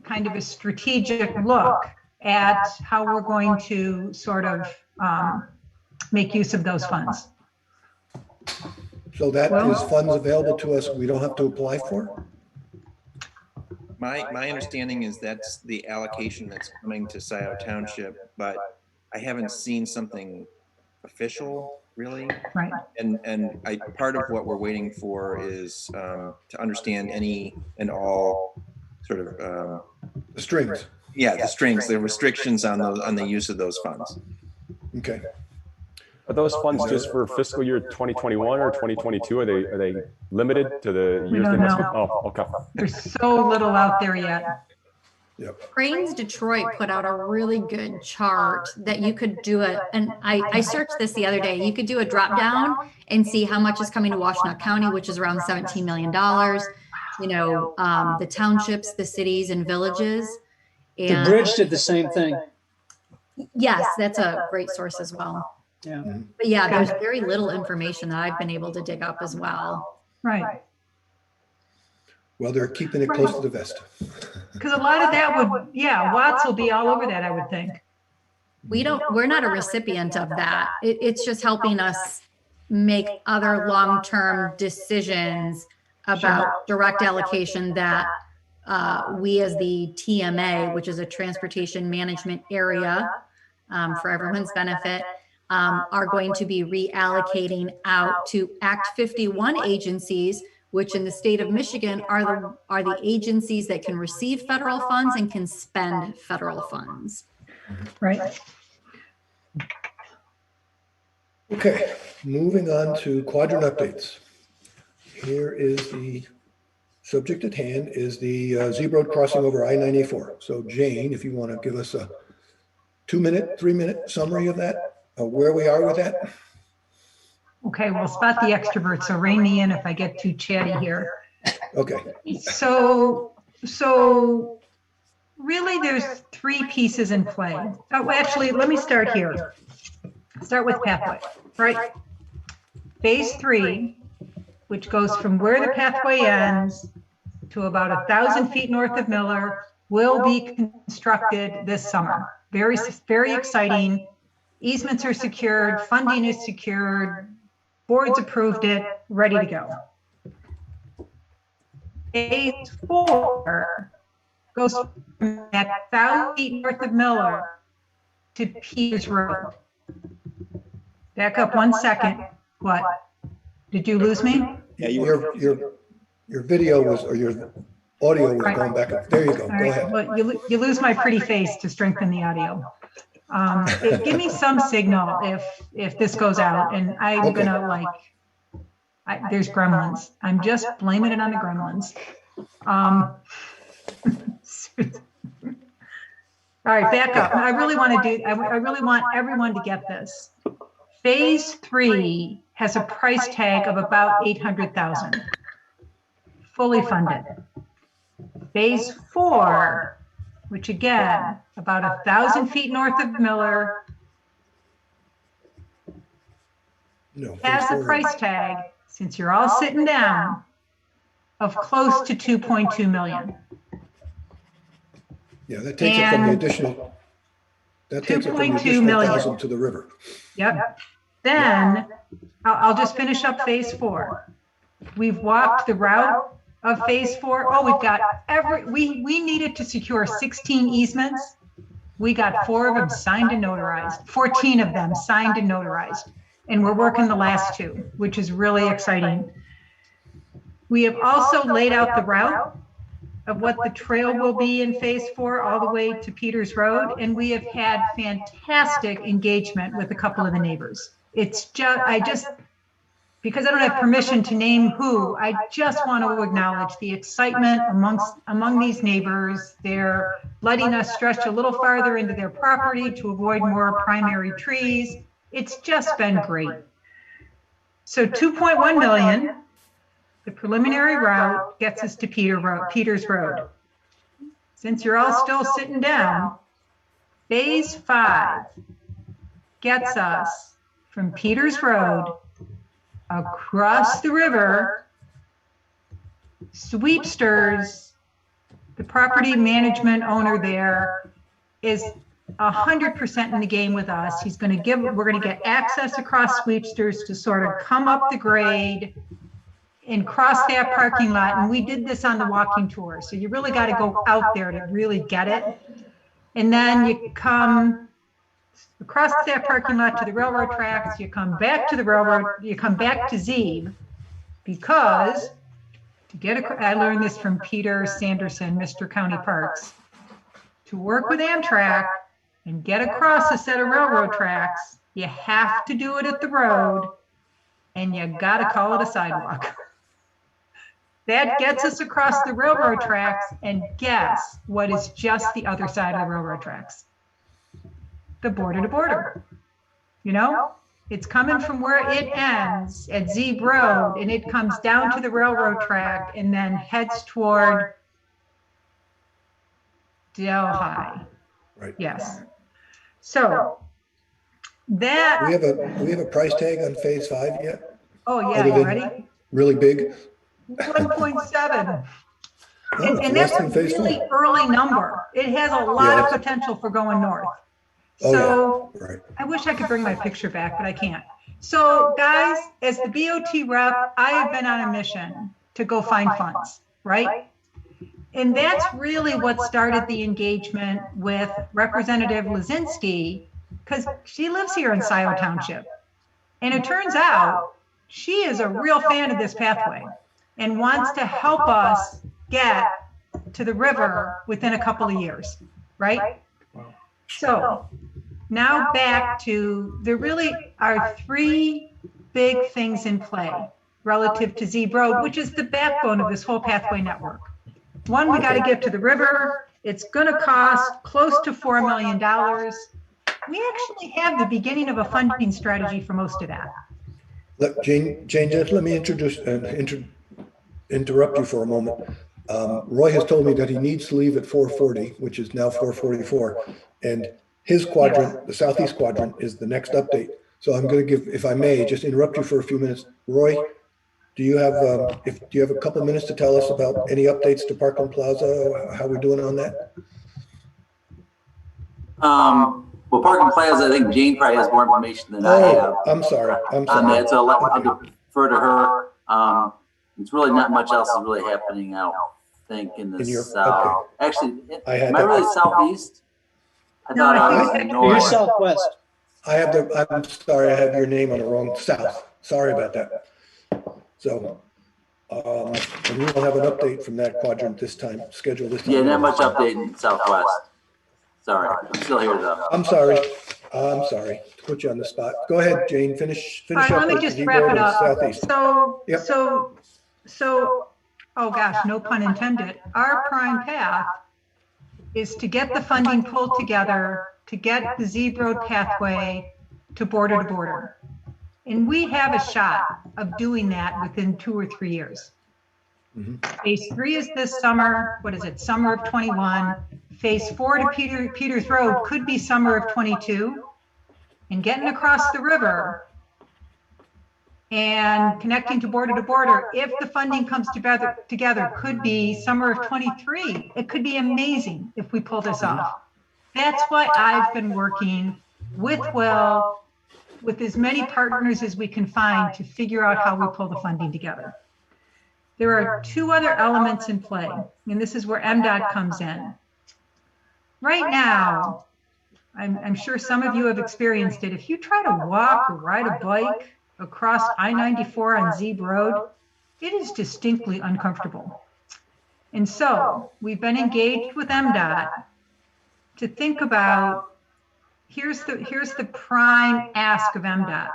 S7: kind of a strategic look at how we're going to sort of make use of those funds.
S2: So that is funds available to us we don't have to apply for?
S12: My understanding is that's the allocation that's coming to Scio Township, but I haven't seen something official really.
S7: Right.
S12: And part of what we're waiting for is to understand any and all sort of
S2: The strings.
S12: the strings, the restrictions on the use of those funds.
S2: Okay.
S6: Are those funds just for fiscal year 2021 or 2022? Are they limited to the
S7: We
S6: years
S7: don't
S6: they must?
S7: know.
S6: Oh, okay.
S7: There's so little out there yet.
S2: Yep.
S3: Cranes Detroit put out a really good chart that you could do and I searched this the other day. You could do a drop down and see how much is coming to Washtenaw County, which is around $17 million. You know, the townships, the cities and villages.
S1: The
S3: And
S1: bridge did the same thing.
S3: yes, that's a great source as well.
S1: Yeah.
S3: But yeah, there's very little information that I've been able to dig up as well.
S7: Right.
S2: Well, they're keeping it close to the vest.
S7: Because a lot of that would, yeah, Watts will be all over that, I would think.
S3: We're not a recipient of that. It's just helping us make other long-term decisions about direct allocation that we as the TMA, which is a transportation management area for everyone's benefit, are going to be reallocating out to Act 51 agencies, which in the state of Michigan are the agencies that can receive federal funds and can spend federal funds.
S7: Right.
S2: Okay, moving on to quadrant updates. Here is the subject at hand is the Z Road crossing over I-94. So Jane, if you want to give us a 2-minute, 3-minute summary of that, where we are with that.
S7: Okay, well, spot the extrovert, so rein me in if I get too chatty here.
S2: Okay.
S7: So really there's 3 pieces in play. Oh, actually, let me start here. Start with pathway, right? Phase 3, which goes from where the pathway ends to about 1,000 feet north of Miller, will be constructed this summer. Very, very exciting. Easements are secured, funding is secured, boards approved it, ready to go. Phase 4 goes from that 1,000 feet north of Miller to Peters Road. Back up 1 second. What? Did you lose me?
S12: Yeah,
S2: Your video was, or your audio was going back up. There you go.
S7: All
S2: Go
S7: right.
S2: ahead.
S7: Well, you lose my pretty face to strengthen the audio. Give me some signal if this goes out, and I'm
S2: Okay.
S7: gonna there's gremlins. I'm just blaming it on the gremlins. All right, back up. I really want everyone to get this. Phase 3 has a price tag of about $800,000, fully funded. Phase 4, which again, about 1,000 feet north of Miller, has a price tag, since you're all sitting down, of close to 2.2 million.
S2: Yeah, that takes it from the additional, that takes it from the
S7: 2.2
S2: additional
S7: million.
S2: 1,000 to the river.
S7: Yep. Then I'll just finish up phase 4. We've walked the route of phase 4. Oh, we've got we needed to secure 16 easements. We got 4 of them signed and notarized, 14 of them signed and notarized. And we're working the last 2, which is really exciting. We have also laid out the route of what the trail will be in phase 4 all the way to Peters Road. And we have had fantastic engagement with a couple of the neighbors. It's just, because I don't have permission to name who, I just want to acknowledge the excitement among these neighbors. They're letting us stretch a little farther into their property to avoid more primary trees. It's just been great. So 2.1 million, the preliminary route gets us to Peters Road. Since you're all still sitting down, phase 5 gets us from Peters Road across the river. Sweepsters, the property management owner there, is 100% in the game with us. We're going to get access across Sweepsters to sort of come up the grade and cross that parking lot. And we did this on the walking tour. So you really got to go out there to really get it. And then you come across that parking lot to the railroad tracks, you come back to the railroad, you come back to Zeeb, because to get, I learned this from Peter Sanderson, Mr. County Parks, to work with Amtrak and get across a set of railroad tracks, you have to do it at the road, and you gotta call it a sidewalk. That gets us across the railroad tracks, and guess what is just the other side of the railroad tracks? The border to border. You know, it's coming from where it ends at Zeeb Road, and it comes down to the railroad track and then heads toward Delhi.
S2: Right.
S7: Yes. So that.
S2: We have a price tag on phase 5 yet?
S7: Oh yeah,
S2: Other
S7: you
S2: than
S7: ready?
S2: Really big?
S7: 1.7.
S2: Oh,
S7: And
S2: less
S7: that's a
S2: than phase
S7: really
S2: 1.
S7: early number. It has a lot of potential for going north.
S2: Oh,
S7: So
S2: yeah, right.
S7: I wish I could bring my picture back, but I can't. So guys, as the BOT rep, I have been on a mission to go find funds, right? And that's really what started the engagement with Representative Lazinski, because she lives here in Scio Township. And it turns out she is a real fan of this pathway and wants to help us get to the river within a couple of years, right? So now back to, there really are 3 big things in play relative to Zeeb Road, which is the backbone of this whole pathway network. One, we got to get to the river. It's going to cost close to $4 million. We actually have the beginning of a funding strategy for most of that.
S2: Look, Jane, just let me interrupt you for a moment. Roy has told me that he needs to leave at 4:40, which is now 4:44, and his quadrant, the southeast quadrant, is the next update. So I'm going to give, if I may, just interrupt you for a few minutes. Roy, do you have a couple minutes to tell us about any updates to Parkland Plaza, how we're doing on that?
S8: Well, Parkland Plaza, I think Jane probably has more information than I have.
S2: I'm sorry.
S8: On that, so I'll defer to her. It's really not much else is really happening out, I think, in the south. Okay. Actually, am I really southeast? I thought I was in north.
S1: You're southwest.
S2: I'm sorry, I have your name on the wrong south. Sorry about that. So, and we will have an update from that quadrant this time, scheduled this time.
S8: Yeah, not much update in southwest. Sorry, I'm still here though.
S2: I'm sorry to put you on the spot. Go ahead, Jane, finish
S7: All right,
S2: up.
S7: let me
S2: with
S7: just
S2: the
S7: wrap it up.
S2: Southeast. Yep.
S7: So, oh gosh, no pun intended. Our prime path is to get the funding pulled together to get the Zeeb Road pathway to border. And we have a shot of doing that within 2 or 3 years. Phase 3 is this summer. What is it? Summer of 21. Phase 4 to Peters Road could be summer of 22. And getting across the river and connecting to border, if the funding comes together, could be summer of 23. It could be amazing if we pull this off. That's why I've been working with Will, with as many partners as we can find to figure out how we pull the funding together. There are 2 other elements in play, and this is where MDOT comes in. Right now, I'm sure some of you have experienced it. If you try to walk or ride a bike across I-94 on Zeeb Road, it is distinctly uncomfortable. And so we've been engaged with MDOT to think about, here's the prime ask of MDOT.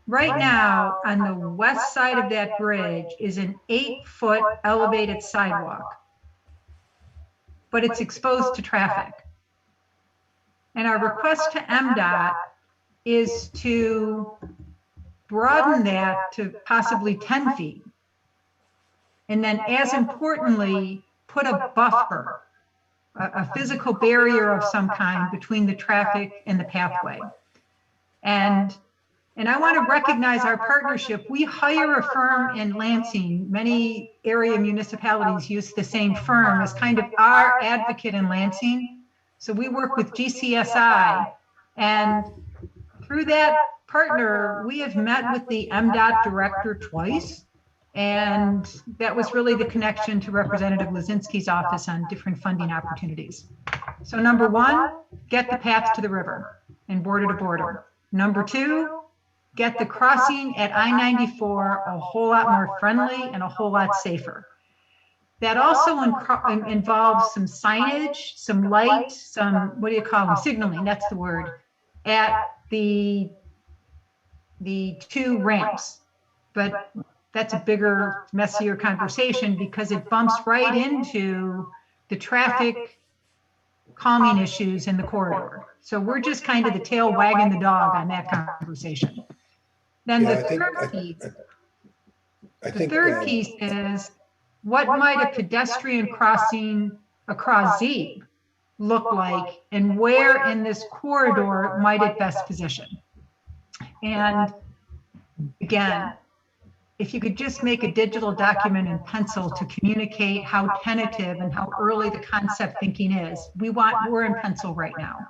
S7: Right now, on the west side of that bridge is an 8-foot elevated sidewalk, but it's exposed to traffic. And our request to MDOT is to broaden that to possibly 10 feet. And then, as importantly, put a buffer, a physical barrier of some kind between the traffic and the pathway. And I want to recognize our partnership. We hire a firm in Lansing. Many area municipalities use the same firm as kind of our advocate in Lansing. So we work with GCSI, and through that partner, we have met with the MDOT director twice. And that was really the connection to Representative Lazinski's office on different funding opportunities. So number one, get the path to the river and border to border. Number two, get the crossing at I-94 a whole lot more friendly and a whole lot safer. That also involves some signage, some light, some, what do you call them, signaling, that's the word, at the two ramps. But that's a bigger, messier conversation because it bumps right into the traffic calming issues in the corridor. So we're just kind of the tail wagging the dog on that conversation. Then
S2: Yeah,
S7: the third piece is, what might a pedestrian crossing across Zeeb look like, and where in this corridor might it best position? And again, if you could just make a digital document in pencil to communicate how tentative and how early the concept thinking is. We're in pencil right now.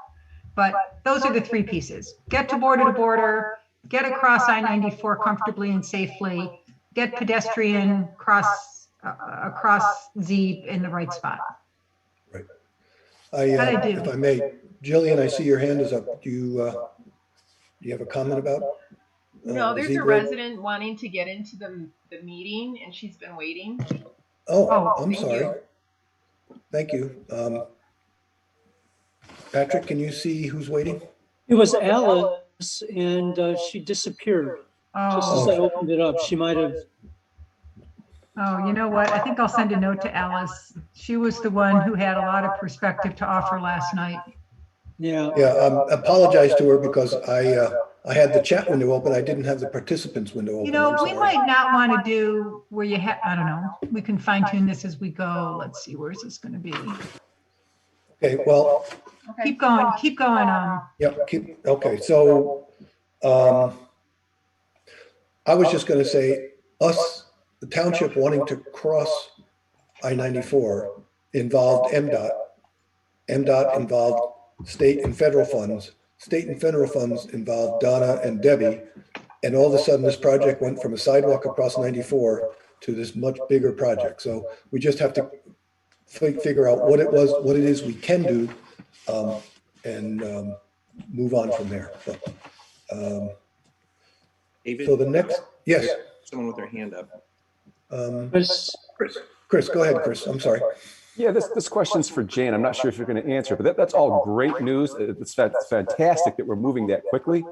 S7: But those are the three pieces. Get to border, get across I-94 comfortably and safely, get pedestrian across Zeeb in the right spot.
S2: Right. If I may, Jillian, I see your hand is up. Do you have a comment about?
S13: No, there's a resident wanting to get into the meeting, and she's been waiting.
S2: Oh, I'm sorry. Thank you. Patrick, can you see who's waiting?
S1: It was Alice, and she disappeared just as I opened it up. She might have.
S7: Oh, you know what? I think I'll send a note to Alice. She was the one who had a lot of perspective to offer last night.
S1: Yeah.
S2: Yeah. Apologize to her because I had the chat window open. I didn't have the participants window open.
S7: You know, we might not want to do where you have, I don't know. We can fine tune this as we go. Let's see, where's this going to be?
S2: Okay, well.
S7: Keep going.
S2: Yep. Okay. So, I was just going to say, the township wanting to cross I-94 involved MDOT. MDOT involved state and federal funds. State and federal funds involved Donna and Debbie. And all of a sudden, this project went from a sidewalk across 94 to this much bigger project. So we just have to figure out what it is we can do, and move on from there. But,
S12: David,
S2: so the next, yes.
S12: Someone with their hand up.
S2: Chris, go ahead, Chris. I'm sorry.
S6: Yeah, this question's for Jane. I'm not sure if you're going to answer, but that's all great news. It's fantastic that we're moving that quickly.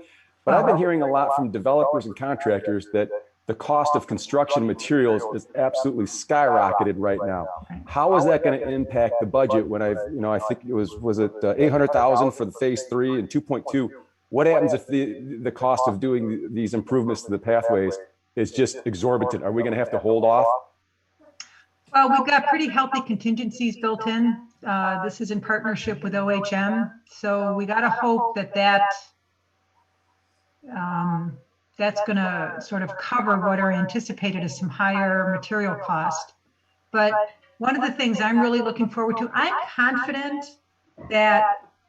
S6: But I've been hearing a lot from developers and contractors that the cost of construction materials is absolutely skyrocketed right now. How is that going to impact the budget when I think it was it 800,000 for the phase 3 and 2.2? What happens if the cost of doing these improvements to the pathways is just exorbitant? Are we going to have to hold off?
S7: Well, we've got pretty healthy contingencies built in. This is in partnership with OHM. So we got to hope that's going to sort of cover what are anticipated as some higher material cost. But one of the things I'm really looking forward to, I'm confident that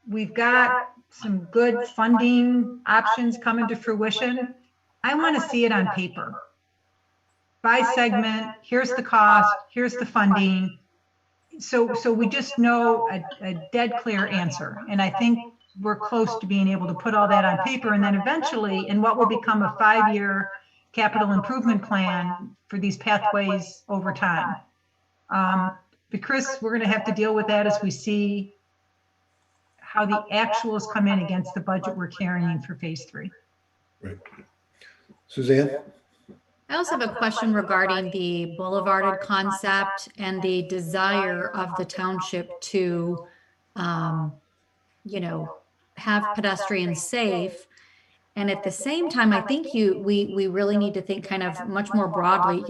S7: we've got some good funding options coming to fruition. I want to see it on paper. By segment, here's the cost, here's the funding. So we just know a dead clear answer. And I think we're close to being able to put all that on paper, and then eventually in what will become a 5-year capital improvement plan for these pathways over time. But Chris, we're going to have to deal with that as we see how the actuals come in against the budget we're carrying for phase 3.
S2: Right. Suzanne?
S3: I also have a question regarding the boulevarded concept and the desire of the township to, have pedestrians safe. And at the same time, I think we really need to think kind of much more broadly,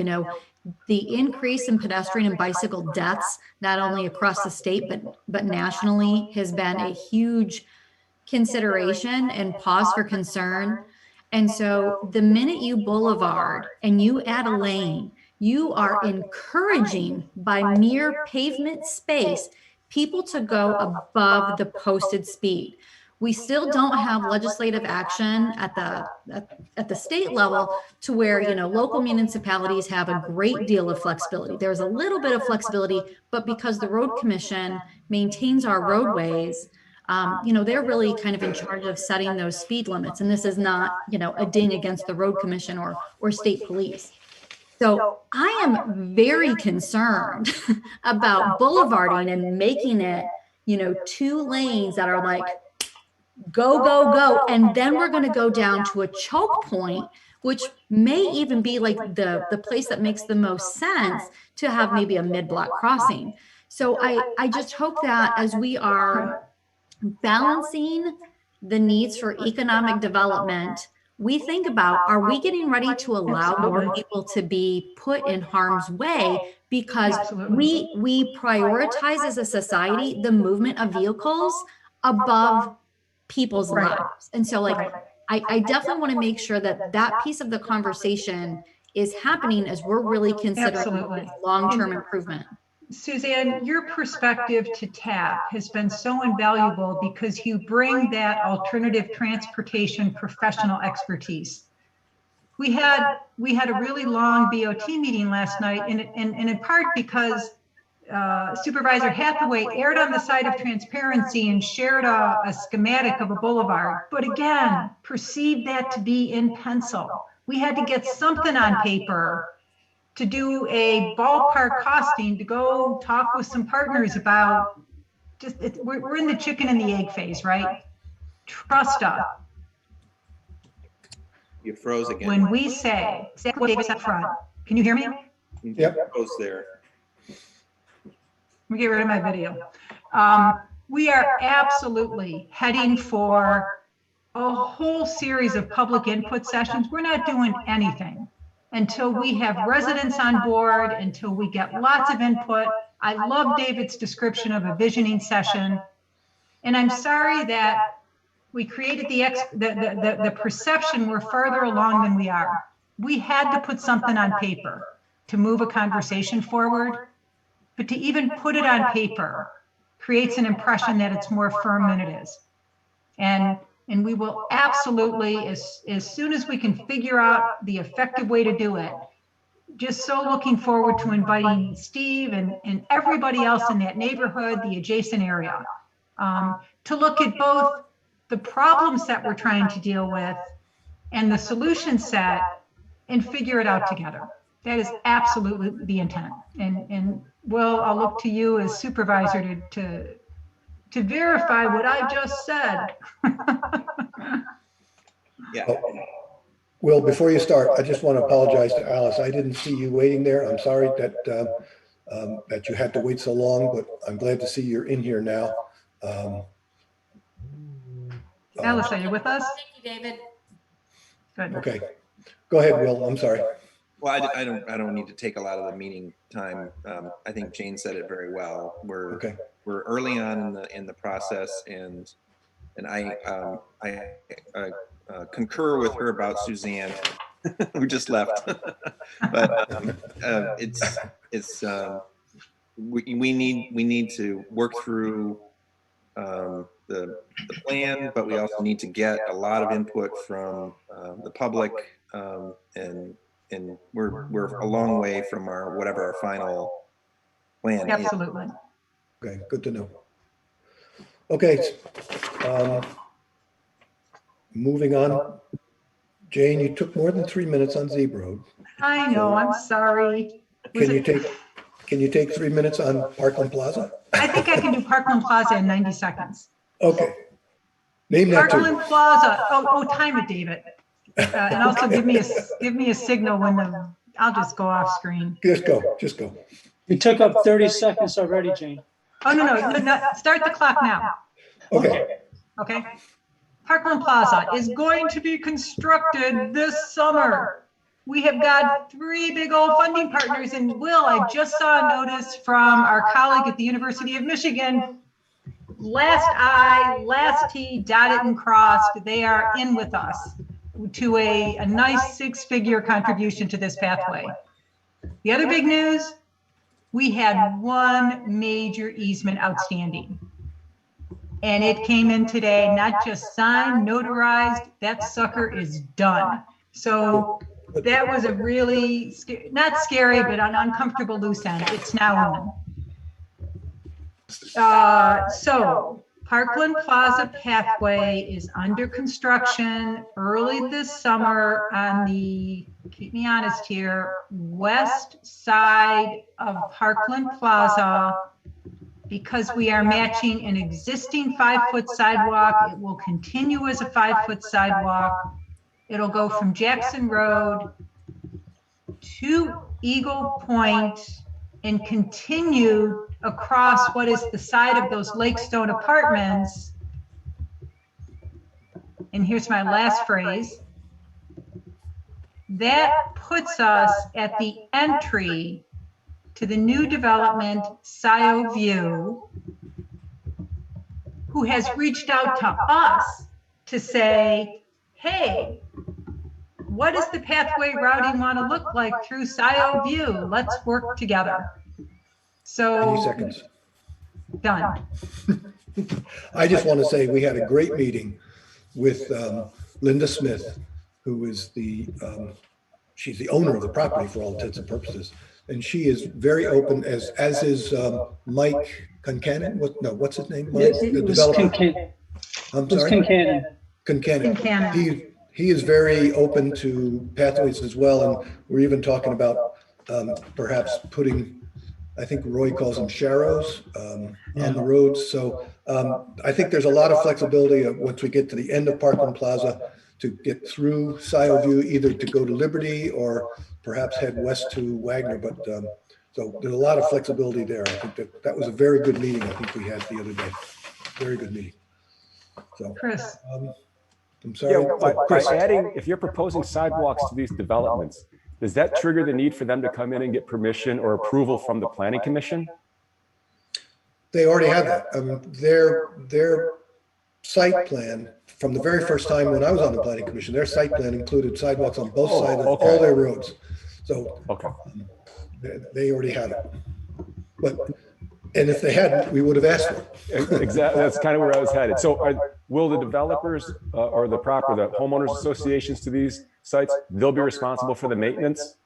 S3: the increase in pedestrian and bicycle deaths, not only across the state, but nationally, has been a huge consideration and pause for concern. And so the minute you boulevard and you add a lane, you are encouraging, by mere pavement space, people to go above the posted speed, We still don't have legislative action at the state level to where, you know, local municipalities have a great deal of flexibility. There's a little bit of flexibility, but because the road commission maintains our roadways, you know, they're really kind of in charge of setting those speed limits. And this is not, you know, a ding against the road commission or state police. So I am very concerned about boulevarding and making it, you know, 2 lanes that are like, go, go, go. And then we're going to go down to a choke point, which may even be like the place that makes the most sense to have maybe a mid-block crossing. So I just hope that as we are balancing the needs for economic development, we think about, are we getting ready to allow more people to be put in harm's way because we prioritize as a society the movement of vehicles above people's lives. And so like, I definitely want to make sure that that piece of the conversation is happening as we're really considering long-term improvement.
S7: Suzanne, your perspective to TAP has been so invaluable because you bring that alternative transportation professional expertise. We had a really long BOT meeting last night, and in part because Supervisor Hathaway erred on the side of transparency and shared a schematic of a boulevard, but again, perceived that to be in pencil. We had to get something on paper to do a ballpark costing, to go talk with some partners about we're in the chicken and the egg phase, right? Trust us.
S12: You froze again.
S7: When we say, Davis up front, can you hear me?
S2: Yep.
S12: Froze there.
S7: Let me get rid of my video. We are absolutely heading for a whole series of public input sessions. We're not doing anything until we have residents on board, until we get lots of input. I love David's description of a visioning session. And I'm sorry that we created the perception we're farther along than we are. We had to put something on paper to move a conversation forward, but to even put it on paper creates an impression that it's more firm than it is. And we will absolutely, as soon as we can figure out the effective way to do it, just so looking forward to inviting Steve and everybody else in that neighborhood, the adjacent area, to look at both the problems that we're trying to deal with and the solution set and figure it out together. That is absolutely the intent. And Will, I'll look to you as supervisor to verify what I just said.
S12: Yeah.
S2: Will, before you start, I just want to apologize to Alice. I didn't see you waiting there. I'm sorry that you had to wait so long, but I'm glad to see you're in here now.
S7: Alice, are you with us?
S3: Thank you, David.
S7: Good.
S2: Okay. Go ahead, Will. I'm sorry.
S12: Well, I don't need to take a lot of the meeting time. I think Jane said it very well. We're early on in the process, and I concur with her about Suzanne, who just left. But we need to work through the plan, but we also need to get a lot of input from the public, and we're a long way from whatever our final plan is.
S7: Absolutely.
S2: Okay, good to know. Okay, moving on. Jane, you took more than 3 minutes on Zebra Road.
S7: I know, I'm sorry.
S2: Can you take 3 minutes on Parkland Plaza?
S7: I think I can do Parkland Plaza in 90 seconds.
S2: Okay. Name that too.
S7: Parkland Plaza. Oh, time it, David. And also give me a signal when I'll just go off screen.
S2: Just go.
S1: You took up 30 seconds already, Jane.
S7: Oh, no, start the clock now.
S2: Okay.
S7: Okay. Parkland Plaza is going to be constructed this summer. We have got 3 big old funding partners, and Will, I just saw a notice from our colleague at the University of Michigan. Last I, last T, dotted and crossed, they are in with us to a nice 6-figure contribution to this pathway. The other big news, we had 1 major easement outstanding. And it came in today, not just signed, notarized, that sucker is done. So that was a really, not scary, but an uncomfortable loose end. It's now in. So Parkland Plaza pathway is under construction early this summer on the, keep me honest here, west side of Parkland Plaza. Because we are matching an existing 5-foot sidewalk, it will continue as a 5-foot sidewalk. It'll go from Jackson Road to Eagle Point and continue across what is the side of those Lakestone apartments. And here's my last phrase. That puts us at the entry to the new development, Scio View, who has reached out to us to say, hey, what does the pathway routing want to look like through Scio View? Let's work together. So,
S2: 80 seconds.
S7: Done.
S2: I just want to say we had a great meeting with Linda Smith, who is she's the owner of the property for all intents and purposes. And she is very open, as is Mike Concanon. What's his name? Mike, the developer. I'm sorry. Concanon. He is very open to pathways as well, and we're even talking about perhaps putting, I think Roy calls them sharrows on the roads. So I think there's a lot of flexibility once we get to the end of Parkland Plaza to get through Scio View, either to go to Liberty or perhaps head west to Wagner. But so there's a lot of flexibility there. I think that was a very good meeting. I think we had the other day. Very good meeting. So,
S7: Chris.
S2: I'm sorry.
S6: By adding, if you're proposing sidewalks to these developments, does that trigger the need for them to come in and get permission or approval from the Planning Commission?
S2: They already have that. Their site plan, from the very first time when I was on the Planning Commission, their site plan included sidewalks on both sides of all their roads. So they already have it. And if they hadn't, we would have asked for it.
S6: Exactly. That's kind of where I was headed. So will the developers or the homeowners associations to these sites, they'll be responsible for the maintenance,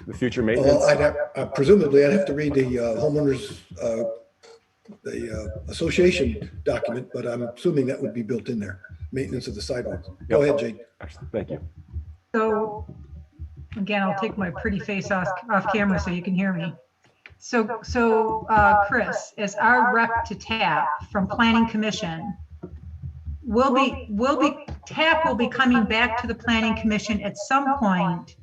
S6: the future maintenance?
S2: Well, presumably I'd have to read the homeowners, the association document, but I'm assuming that would be built in there. Maintenance of the sidewalks. Go ahead, Jane.
S6: Excellent. Thank you.
S7: So again, I'll take my pretty face off camera so you can hear me. So Chris, as our rep to TAP from Planning Commission, TAP will be coming back to the Planning Commission at some point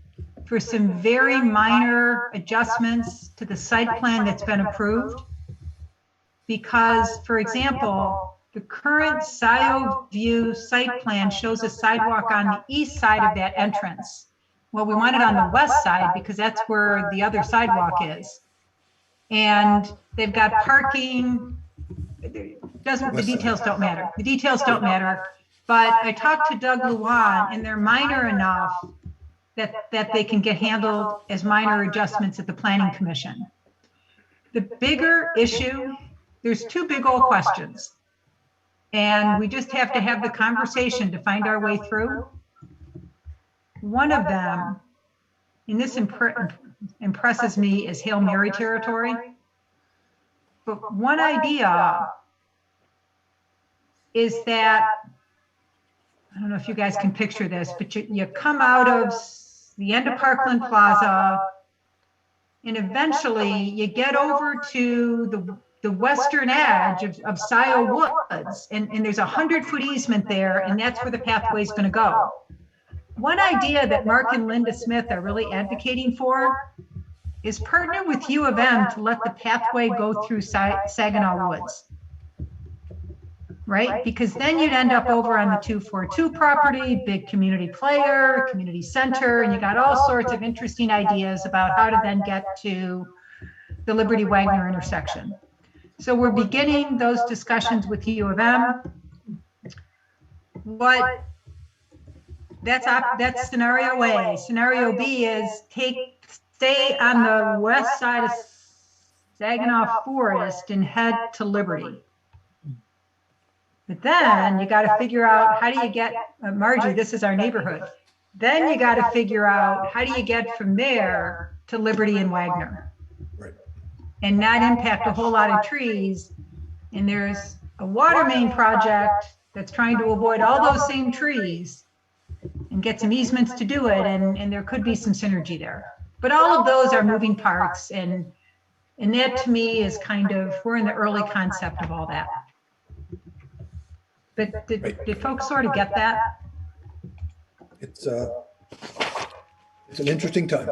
S7: for some very minor adjustments to the site plan that's been approved. Because, for example, the current Scio View site plan shows a sidewalk on the east side of that entrance. Well, we want it on the west side because that's where the other sidewalk is. And they've got parking. The details don't matter. The details don't matter. But I talked to Doug Luan, and they're minor enough that they can get handled as minor adjustments at the Planning Commission. The bigger issue, there's two big old questions. And we just have to have the conversation to find our way through. One of them, and this impresses me as Hail Mary territory, but one idea is that, I don't know if you guys can picture this, but you come out of the end of Parkland Plaza, and eventually you get over to the western edge of Scio Woods, and there's a 100-foot easement there, and that's where the pathway is going to go. One idea that Mark and Linda Smith are really advocating for is partner with U of M to let the pathway go through Saginaw Woods, right? Because then you'd end up over on the 242 property, big community player, community center, and you got all sorts of interesting ideas about how to then get to the Liberty Wagner intersection. So we're beginning those discussions with U of M. That's scenario A. Scenario B is stay on the west side of Saginaw Forest and head to Liberty. But then you got to figure out, how do you get, Margie, this is our neighborhood. Then you got to figure out, how do you get from there to Liberty and Wagner?
S2: Right.
S7: And not impact a whole lot of trees. And there's a water main project that's trying to avoid all those same trees and get some easements to do it. And there could be some synergy there. But all of those are moving parts. And that to me is kind of, we're in the early concept of all that. But did folks sort of get that?
S2: It's an interesting time.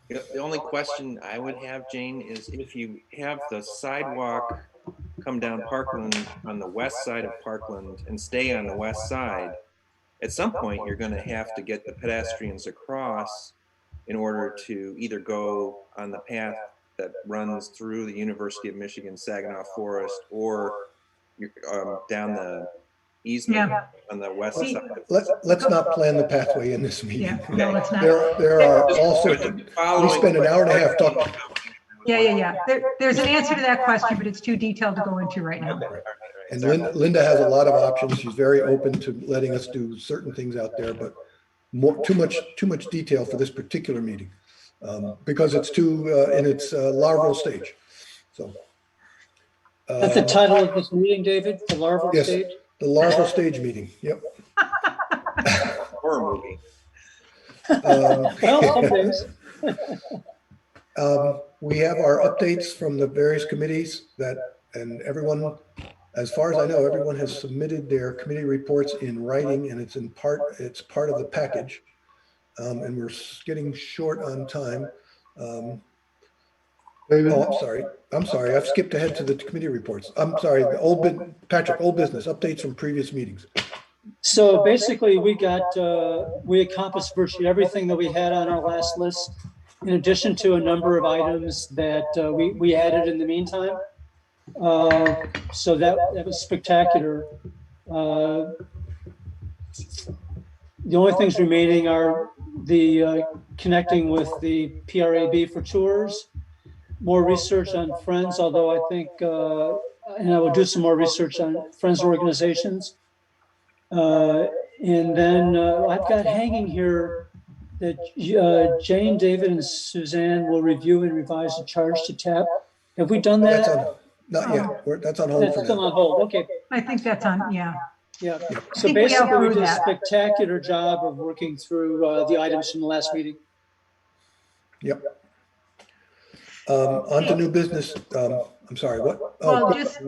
S12: The only question I would have, Jane, is if you have the sidewalk come down Parkland on the west side of Parkland and stay on the west side, at some point you're going to have to get the pedestrians across in order to either go on the path that runs through the University of Michigan Saginaw Forest or down the easement on the west side.
S2: Let's not plan the pathway in this meeting.
S7: Yeah, no, let's not.
S2: There are all sorts of, we spend an hour and a half talking.
S7: Yeah. There's an answer to that question, but it's too detailed to go into right now.
S2: And Linda has a lot of options. She's very open to letting us do certain things out there, but too much detail for this particular meeting because it's too in its larval stage. So
S1: that's the title of this meeting, David. The larval stage.
S2: The larval stage meeting. Yep.
S12: Horror movie.
S1: Well, some days.
S2: We have our updates from the various committees and everyone, as far as I know, everyone has submitted their committee reports in writing, and it's part of the package. And we're getting short on time.
S4: David?
S2: Oh, I'm sorry. I've skipped ahead to the committee reports. I'm sorry. Patrick, old business updates from previous meetings.
S1: So basically, we accomplished virtually everything that we had on our last list, in addition to a number of items that we added in the meantime. So that was spectacular. The only things remaining are the connecting with the PRAB for tours, more research on Friends, although I think, and I will do some more research on Friends organizations. And then I've got hanging here that Jane, David, and Suzanne will review and revise the charge to TAP. Have we done that?
S2: Not yet. That's on hold.
S1: That's still on hold. Okay.
S7: I think that's on, yeah.
S1: Yeah. So basically, we did a spectacular job of working through the items from the last meeting.
S2: Yep. On to new business. I'm sorry, what?
S7: Well, just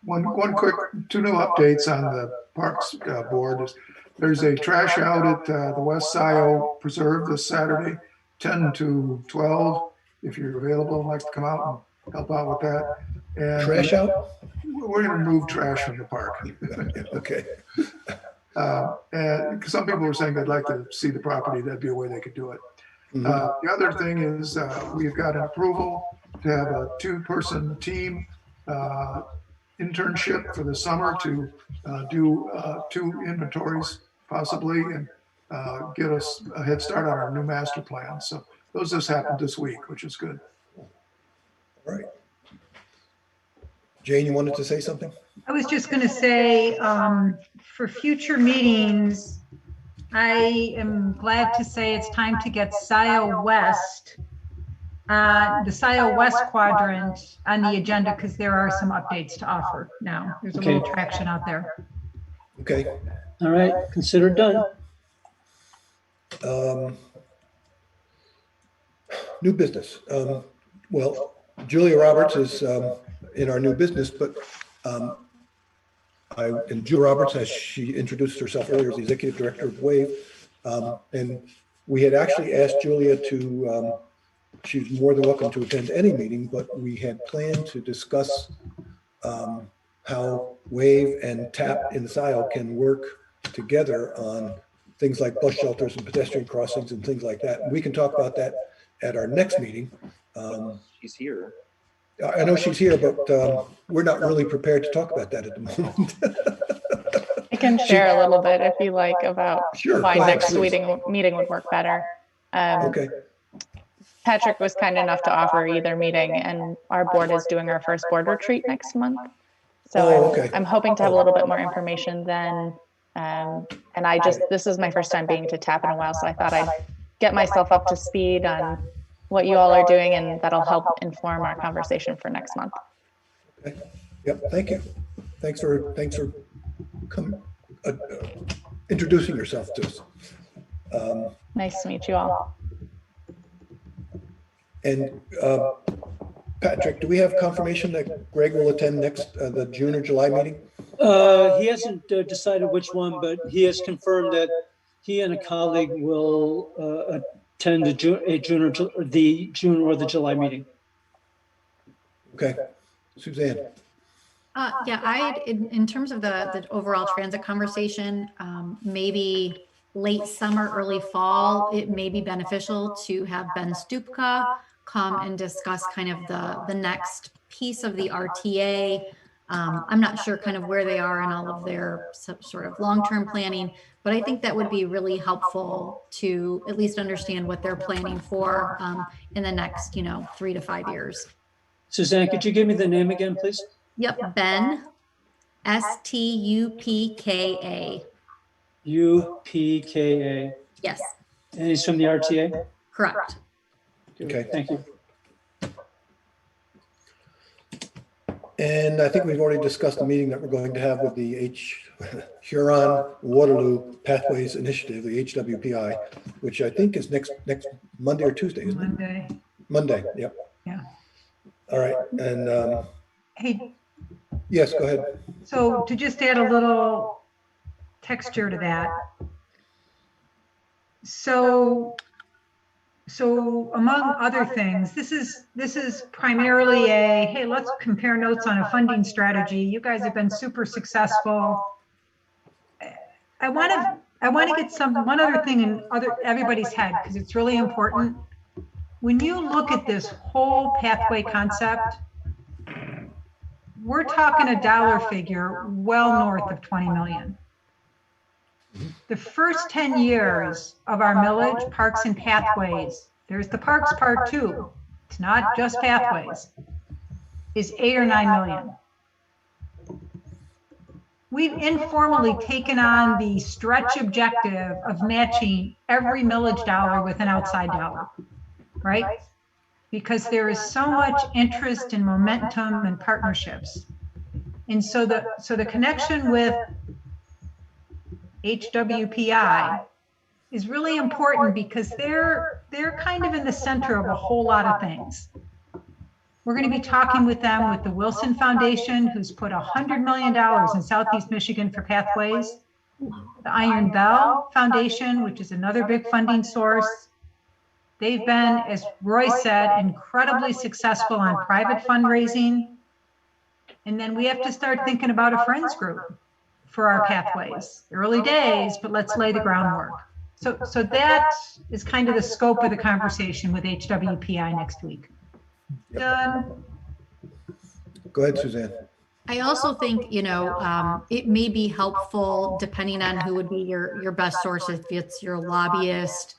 S4: one quick, two new updates on the Parks Board. There's a trash out at the West Scio Preserve this Saturday, 10 to 12. If you're available, I'd like to come out and help out with that. And
S2: trash out?
S4: We're going to move trash from the park.
S2: Okay.
S4: And some people were saying they'd like to see the property. That'd be a way they could do it.
S2: Mm-hmm.
S4: The other thing is we've got an approval to have a 2-person team internship for the summer to do 2 inventories possibly and get us a head start on our new master plan. So those just happened this week, which is good.
S2: All right. Jane, you wanted to say something?
S7: I was just going to say, for future meetings, I am glad to say it's time to get Scio West, the Scio West quadrant on the agenda because there are some updates to offer now. There's a little traction out there.
S2: Okay.
S1: All right, considered done.
S2: New business. Well, Julia Roberts is in our new business, but and Julia Roberts, as she introduced herself earlier, is the executive director of WAVE. And we had actually asked Julia to, she's more than welcome to attend any meeting, but we had planned to discuss how WAVE and TAP in Scio can work together on things like bus shelters and pedestrian crossings and things like that. And we can talk about that at our next meeting.
S12: She's here.
S2: I know she's here, but we're not really prepared to talk about that at the moment.
S10: I can share a little bit if you like about why next
S2: please.
S10: meeting would work better.
S2: Okay.
S10: Patrick was kind enough to offer either meeting, and our board is doing our first board retreat next month. So
S2: okay.
S10: I'm hoping to have a little bit more information then. And this is my first time being to TAP in a while, so I thought I'd get myself up to speed on what you all are doing, and that'll help inform our conversation for next month.
S2: Okay. Yep. Thank you. Thanks for introducing yourself to us.
S10: Nice to meet you all.
S2: And Patrick, do we have confirmation that Greg will attend the June or July meeting?
S1: He hasn't decided which one, but he has confirmed that he and a colleague will attend the June or the July meeting.
S2: Okay. Suzanne.
S3: Yeah, in terms of the overall transit conversation, maybe late summer, early fall, it may be beneficial to have Ben Stupka come and discuss kind of the next piece of the RTA. I'm not sure kind of where they are in all of their sort of long-term planning, but I think that would be really helpful to at least understand what they're planning for in the next, 3 to 5 years.
S1: Suzanne, could you give me the name again, please?
S3: Yep, Ben, Stupka.
S1: UPKA.
S3: Yes.
S1: And he's from the RTA?
S3: Correct.
S2: Okay.
S1: Thank you.
S2: And I think we've already discussed the meeting that we're going to have with the Huron-Waterloo Pathways Initiative, the HWPI, which I think is next Monday or Tuesday, isn't it?
S7: Monday.
S2: Monday, yep.
S7: Yeah.
S2: All right, and
S7: Hey,
S2: yes, go ahead.
S7: so to just add a little texture to that. So among other things, this is primarily hey, let's compare notes on a funding strategy. You guys have been super successful. I want to get one other thing in everybody's head, because it's really important. When you look at this whole pathway concept, we're talking a dollar figure well north of 20 million. The first 10 years of our millage, parks and pathways, there's the parks part too, it's not just pathways, is 8 or 9 million. We've informally taken on the stretch objective of matching every millage dollar with an outside dollar, right? Because there is so much interest and momentum and partnerships. And so the connection with HWPI is really important, because they're kind of in the center of a whole lot of things. We're going to be talking with them, with the Wilson Foundation, who's put $100 million in Southeast Michigan for pathways, the Iron Bell Foundation, which is another big funding source. They've been, as Roy said, incredibly successful on private fundraising. And then we have to start thinking about a friends group for our pathways. Early days, but let's lay the groundwork. So that is kind of the scope of the conversation with HWPI next week. Done.
S2: Go ahead, Suzanne.
S3: I also think, it may be helpful, depending on who would be your best source, if it's your lobbyist,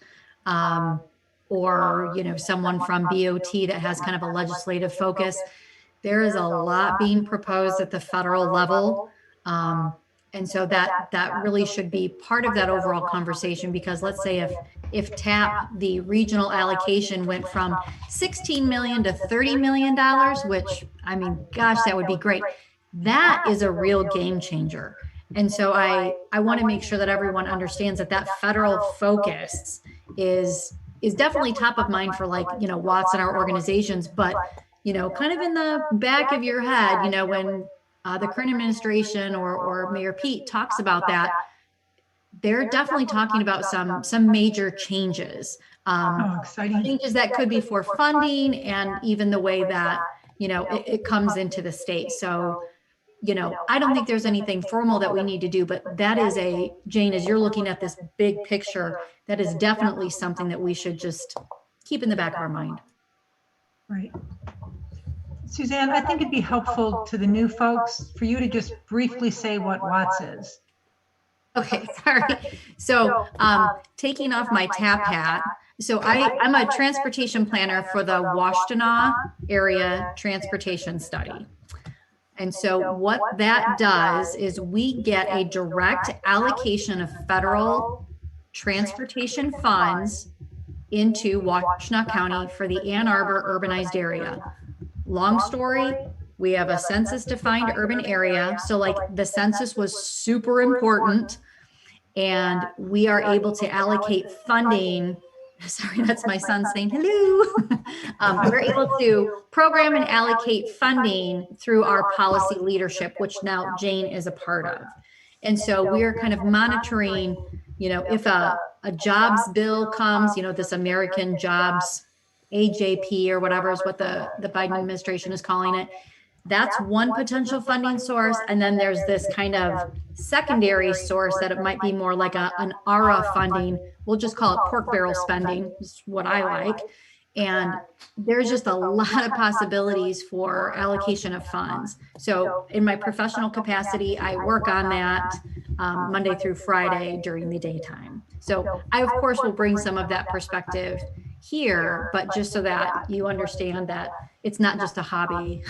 S3: or, someone from BOT that has kind of a legislative focus. There is a lot being proposed at the federal level. And so that really should be part of that overall conversation, because let's say if TAP, the regional allocation, went from 16 million to $30 million, which, I mean, gosh, that would be great. That is a real game changer. And so I want to make sure that everyone understands that federal focus is definitely top of mind for, like, Watts and our organizations, but, kind of in the back of your head, when the current administration or Mayor Pete talks about that, they're definitely talking about some major changes.
S7: Exciting.
S3: Changes that could be for funding, and even the way that, it comes into the state. So, I don't think there's anything formal that we need to do, but that is Jane, as you're looking at this big picture, that is definitely something that we should just keep in the back of our mind.
S7: Right. Suzanne, I think it'd be helpful to the new folks for you to just briefly say what Watts is.
S3: Okay, sorry. So taking off my TAP hat. So I'm a transportation planner for the Washtenaw Area Transportation Study. And so what that does is we get a direct allocation of federal transportation funds into Washtenaw County for the Ann Arbor urbanized area. Long story, we have a census defined urban area. So like the census was super important, and we are able to allocate funding. Sorry, that's my son saying hello. We're able to program and allocate funding through our policy leadership, which now Jane is a part of. And so we're kind of monitoring, you know, if a jobs bill comes, you know, this American Jobs AJP or whatever is what the Biden administration is calling it. That's one potential funding source. And then there's this kind of secondary source that it might be more like an ARA funding. We'll just call it pork barrel spending, is what I like. And there's just a lot of possibilities for allocation of funds. So in my professional capacity, I work on that Monday through Friday during the daytime. So I, of course, will bring some of that perspective here, but just so that you understand that it's not just a hobby.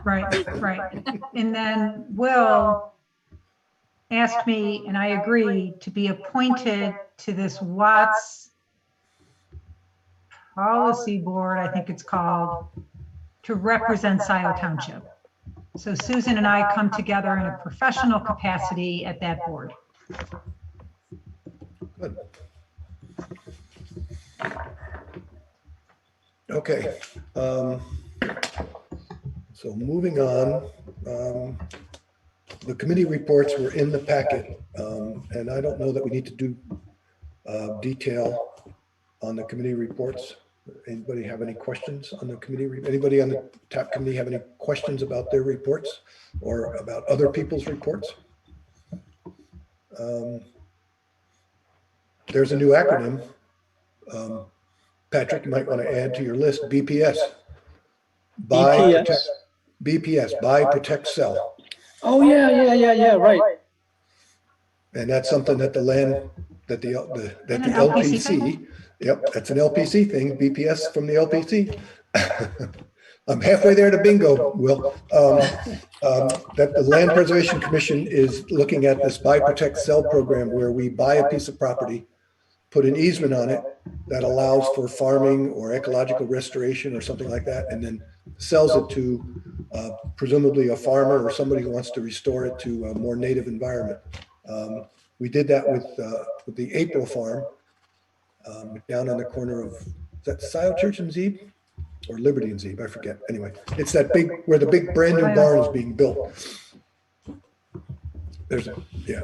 S7: Right, right. And then Will asked me, and I agree, to be appointed to this Watts Policy Board, I think it's called, to represent Scio Township. So Susan and I come together in a professional capacity at that board.
S2: Good. Okay. So moving on, the committee reports were in the packet, and I don't know that we need to do detail on the committee reports. Anybody have any questions on the committee? Anybody on the TAP committee have any questions about their reports or about other people's reports? There's a new acronym. Patrick, you might want to add to your list, BPS. BPS, buy, protect, sell.
S1: Oh, yeah, right.
S2: And that's something that the LPC, yep, that's an LPC thing, BPS from the LPC. I'm halfway there to bingo, Will. That the Land Preservation Commission is looking at this buy, protect, sell program where we buy a piece of property, put an easement on it that allows for farming or ecological restoration or something like that, and then sells it to presumably a farmer or somebody who wants to restore it to a more native environment. We did that with the April farm down on the corner of, is that Scio Church and Zeeb or Liberty and Zeeb? I forget. Anyway, it's that big, where the big brand new barn is being built. There's, yeah.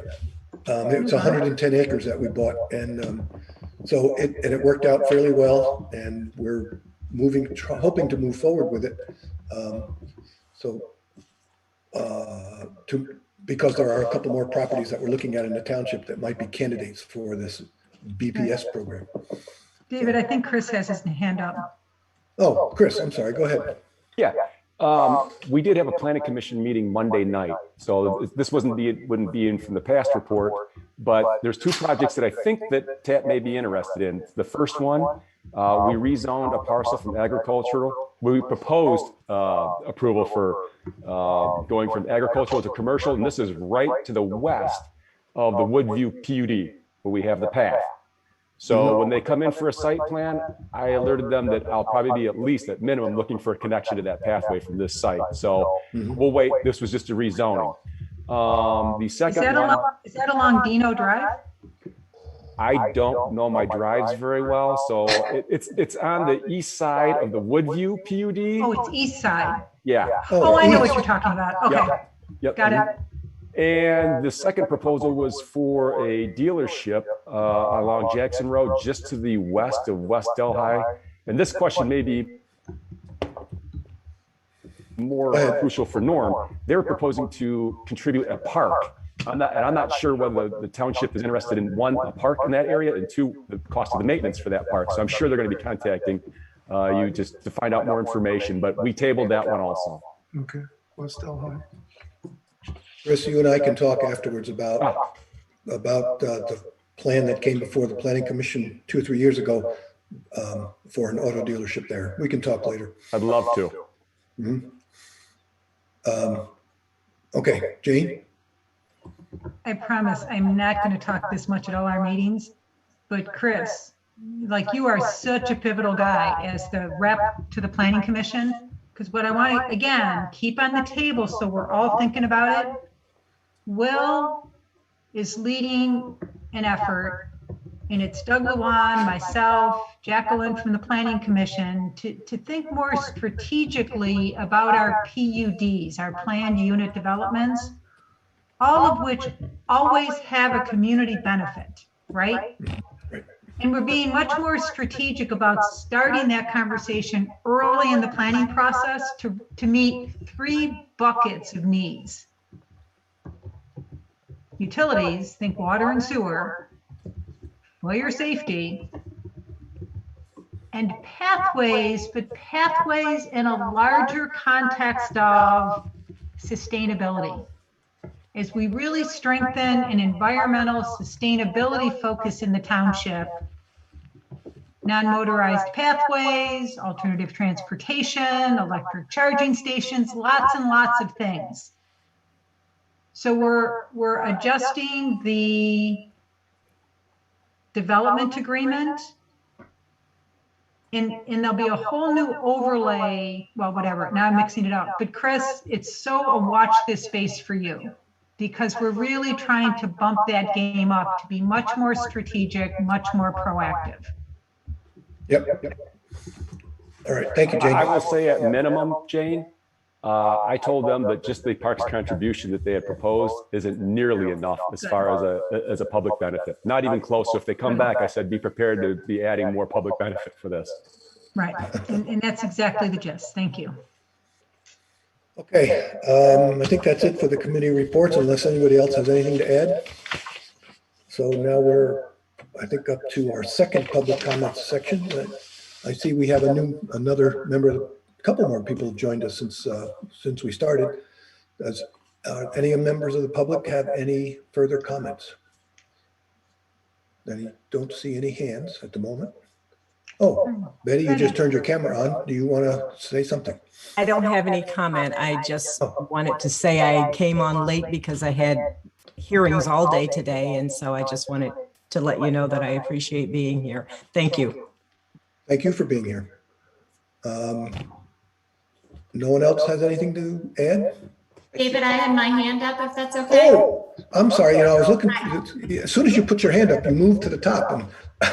S2: It's 110 acres that we bought, and so it worked out fairly well, and we're hoping to move forward with it. Because there are a couple more properties that we're looking at in the township that might be candidates for this BPS program.
S7: David, I think Chris has his hand up.
S2: Oh, Chris, I'm sorry. Go ahead.
S6: Yeah. We did have a planning commission meeting Monday night. So this wouldn't be in from the past report, but there's two projects that I think that TAP may be interested in. The first one, we rezoned a parcel from agricultural. We proposed approval for going from agricultural to commercial, and this is right to the west of the Woodview PUD, where we have the path. So when they come in for a site plan, I alerted them that I'll probably be at least at minimum looking for a connection to that pathway from this site. So we'll wait. This was just a rezoning. The second
S7: is that along Dino Drive?
S6: I don't know my drives very well. So it's on the east side of the Woodview PUD.
S7: Oh, it's east side.
S6: Yeah.
S7: Oh, I know what you're talking about. Okay.
S6: Yep.
S7: Got it.
S6: And the second proposal was for a dealership along Jackson Road, just to the west of West Delhi. And this question may be more crucial for Norm. They're proposing to contribute a park. I'm not sure whether the township is interested in one, a park in that area, and two, the cost of the maintenance for that park. So I'm sure they're going to be contacting you just to find out more information. But we tabled that one also.
S4: Okay, West Delhi.
S2: Chris, you and I can talk afterwards about the plan that came before the Planning Commission 2 or 3 years ago for an auto dealership there. We can talk later.
S6: I'd love to.
S2: Okay, Jane?
S7: I promise I'm not going to talk this much at all our meetings, but Chris, like you are such a pivotal guy as the rep to the Planning Commission. Because what I want to, again, keep on the table so we're all thinking about it. Will is leading an effort, and it's Doug Luan, myself, Jacqueline from the Planning Commission, to think more strategically about our PUDs, our planned unit developments, all of which always have a community benefit, right? And we're being much more strategic about starting that conversation early in the planning process to meet 3 buckets of needs. Utilities, think water and sewer, fire safety, and pathways, but pathways in a larger context of sustainability. As we really strengthen an environmental sustainability focus in the township, non-motorized pathways, alternative transportation, electric charging stations, lots and lots of things. So we're adjusting the development agreement, and there'll be a whole new overlay, well, whatever, now I'm mixing it up. But Chris, it's so a watch this space for you, because we're really trying to bump that game up to be much more strategic, much more proactive.
S2: Yep. All right, thank you, Jane.
S6: I will say at minimum, Jane, I told them that just the parks contribution that they had proposed isn't nearly enough as far as a public benefit. Not even close. So if they come back, I said, be prepared to be adding more public benefit for this.
S7: Right, and that's exactly the gist. Thank you.
S2: Okay, I think that's it for the committee reports, unless anybody else has anything to add. So now we're, I think, up to our second public comments section. I see we have another member, a couple more people have joined us since we started. Does any members of the public have any further comments? I don't see any hands at the moment. Oh, Betty, you just turned your camera on. Do you want to say something?
S14: I don't have any comment. I just wanted to say I came on late because I had hearings all day today. And so I just wanted to let you know that I appreciate being here. Thank you.
S2: Thank you for being here. No one else has anything to add?
S15: David, I had my hand up, if that's okay.
S2: Oh, I'm sorry. I was looking, as soon as you put your hand up, you moved to the top. And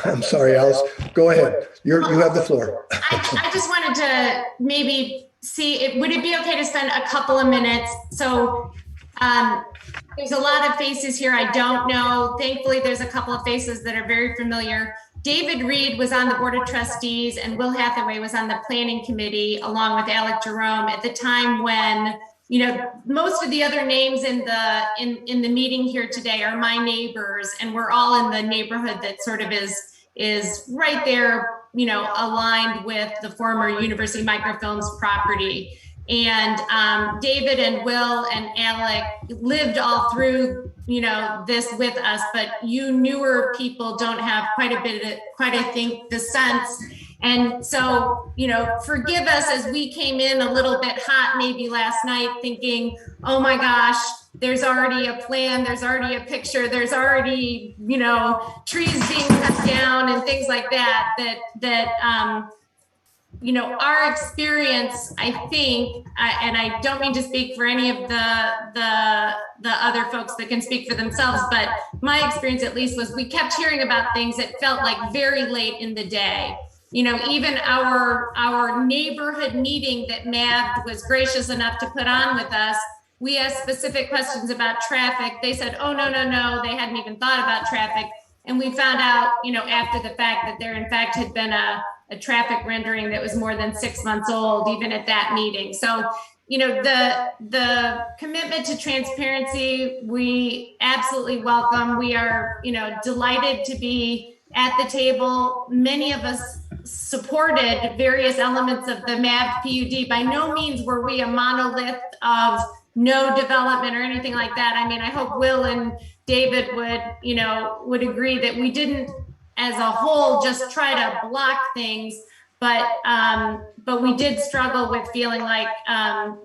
S2: I'm sorry, Alice. Go ahead. You have the floor.
S15: I just wanted to maybe see, would it be okay to spend a couple of minutes? So there's a lot of faces here I don't know. Thankfully, there's a couple of faces that are very familiar. David Reed was on the Board of Trustees and Will Hathaway was on the Planning Committee along with Alec Jerome at the time when, you know, most of the other names in the meeting here today are my neighbors, and we're all in the neighborhood that sort of is right there, you know, aligned with the former University Microfilms property. And David and Will and Alec lived all through, you know, this with us, but you newer people don't have quite I think, the sense. And so, you know, forgive us as we came in a little bit hot maybe last night thinking, oh my gosh, there's already a plan, there's already a picture, there's already, you know, trees being cut down and things like that, you know, our experience, I think, and I don't mean to speak for any of the other folks that can speak for themselves, but my experience at least was we kept hearing about things that felt like very late in the day. You know, even our neighborhood meeting that MAB was gracious enough to put on with us, we asked specific questions about traffic. They said, oh, no, they hadn't even thought about traffic. And we found out, you know, after the fact that there in fact had been a traffic rendering that was more than 6 months old, even at that meeting. So, you know, the commitment to transparency, we absolutely welcome. We are, you know, delighted to be at the table. Many of us supported various elements of the MAB PUD. By no means were we a monolith of no development or anything like that. I mean, I hope Will and David would agree that we didn't, as a whole, just try to block things. But we did struggle with feeling like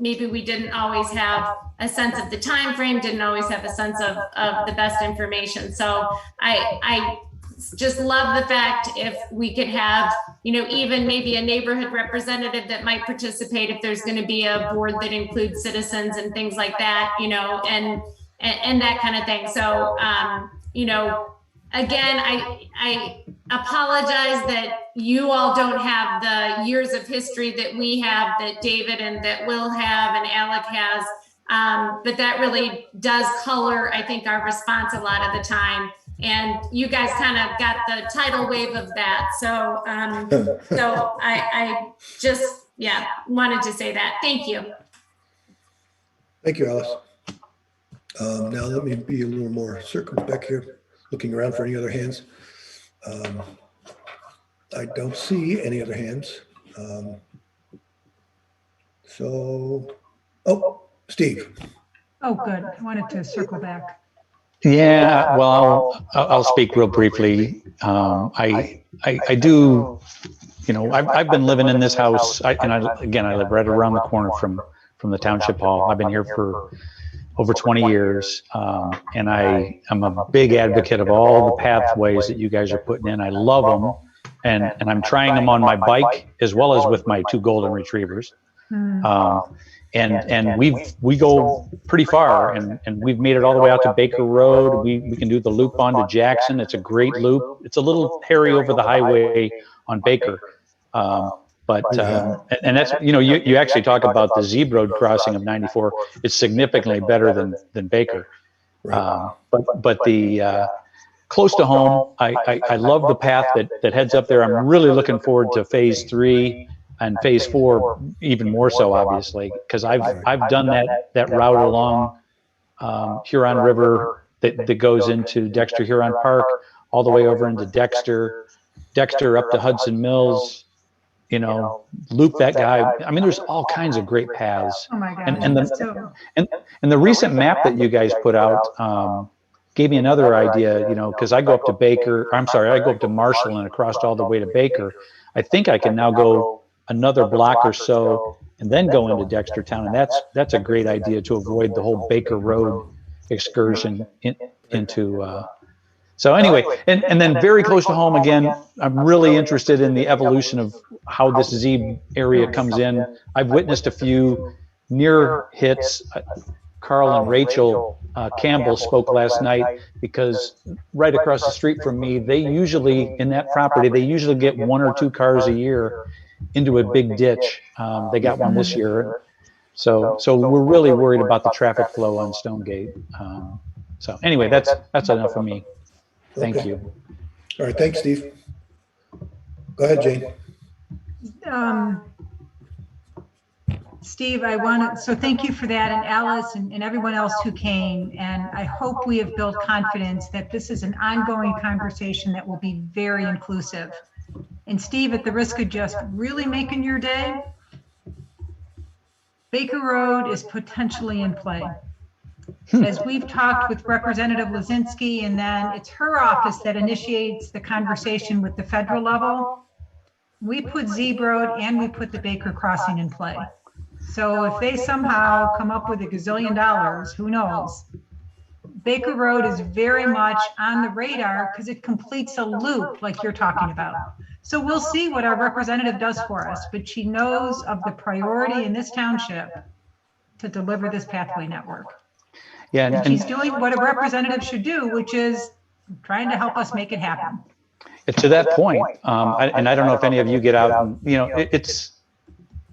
S15: maybe we didn't always have a sense of the time frame, didn't always have a sense of the best information. So I just love the fact if we could have, even maybe a neighborhood representative that might participate if there's going to be a board that includes citizens and things like that, and that kind of thing. So, again, I apologize that you all don't have the years of history that we have, that David and that Will have and Alec has. But that really does color, I think, our response a lot of the time. And you guys kind of got the tidal wave of that. So, so I just, wanted to say that. Thank you.
S2: Thank you, Alice. Now let me be a little more circumspect here, looking around for any other hands. I don't see any other hands. Steve.
S7: Oh, good. I wanted to circle back.
S5: Yeah, well, I'll speak real briefly. I do, I've been living in this house, I live right around the corner from the township hall. I've been here for over 20 years, and I'm a big advocate of all the pathways that you guys are putting in. I love them, and I'm trying them on my bike as well as with my 2 golden retrievers. And we go pretty far, and we've made it all the way out to Baker Road. We can do the loop on to Jackson. It's a great loop. It's a little hairy over the highway on Baker. And that's, you actually talk about the zebra road crossing of 94. It's significantly better than Baker. But the close to home, I love the path that heads up there. I'm really looking forward to phase 3 and phase 4 even more so, obviously, because I've done that route along Huron River that goes into Dexter Huron Park, all the way over into Dexter up to Hudson Mills, loop that guy. I mean, there's all kinds of great paths.
S7: Oh my God.
S5: And the recent map that you guys put out gave me another idea, because I go up to Marshall and across all the way to Baker. I think I can now go another block or so and then go into Dextertown, and that's a great idea to avoid the whole Baker Road excursion into so anyway, and then very close to home again, I'm really interested in the evolution of how this Z area comes in. I've witnessed a few near hits. Carl and Rachel Campbell spoke last night, because right across the street from me, they usually, in that property, they usually get 1 or 2 cars a year into a big ditch. They got one this year. So we're really worried about the traffic flow on Stonegate. So anyway, that's enough for me. Thank you.
S2: All right, thanks, Steve. Go ahead, Jane.
S7: Steve, so thank you for that, and Alice and everyone else who came. And I hope we have built confidence that this is an ongoing conversation that will be very inclusive. And Steve, at the risk of just really making your day, Baker Road is potentially in play. As we've talked with Representative Lazinski, and then it's her office that initiates the conversation with the federal level, we put Z Road and we put the Baker Crossing in play. So if they somehow come up with $1 gazillion, who knows? Baker Road is very much on the radar because it completes a loop like you're talking about. So we'll see what our representative does for us, but she knows of the priority in this township to deliver this pathway network.
S5: Yeah,
S7: and she's doing what a representative should do, which is trying to help us make it happen.
S5: To that point, and I don't know if any of you get out and,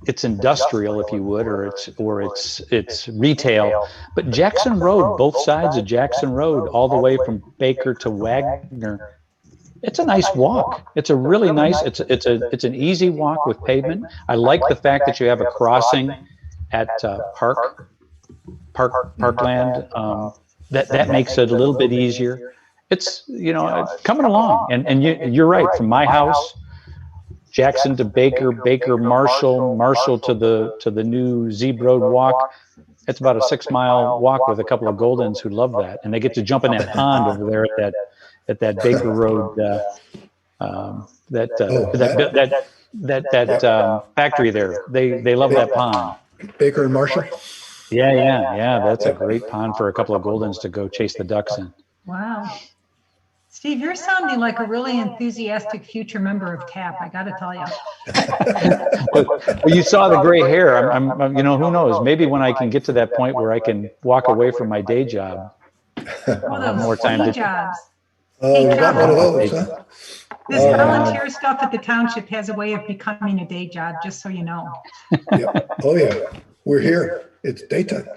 S5: it's industrial, if you would, or it's retail, but Jackson Road, both sides of Jackson Road, all the way from Baker to Wagner, it's a nice walk. It's a really nice, it's an easy walk with pavement. I like the fact that you have a crossing at Parkland. That makes it a little bit easier. It's, coming along, and you're right, from my house, Jackson to Baker, Marshall to the new Z Road walk. It's about a 6-mile walk with a couple of Goldens who love that, and they get to jump in that pond over there at that Baker Road Factory there. They love that pond.
S2: Baker and Marshall?
S5: Yeah. That's a great pond for a couple of Goldens to go chase the ducks in.
S7: Wow. Steve, you're sounding like a really enthusiastic future member of TAP, I got to tell you.
S5: Well, you saw the gray hair. I'm, who knows? Maybe when I can get to that point where I can walk away from my day job, I'll have more time to.
S7: Jobs.
S2: Oh, you got one of those, huh?
S7: This volunteer stuff at the township has a way of becoming a day job, just so you know.
S2: Yeah. Oh, yeah. We're here. It's daytime.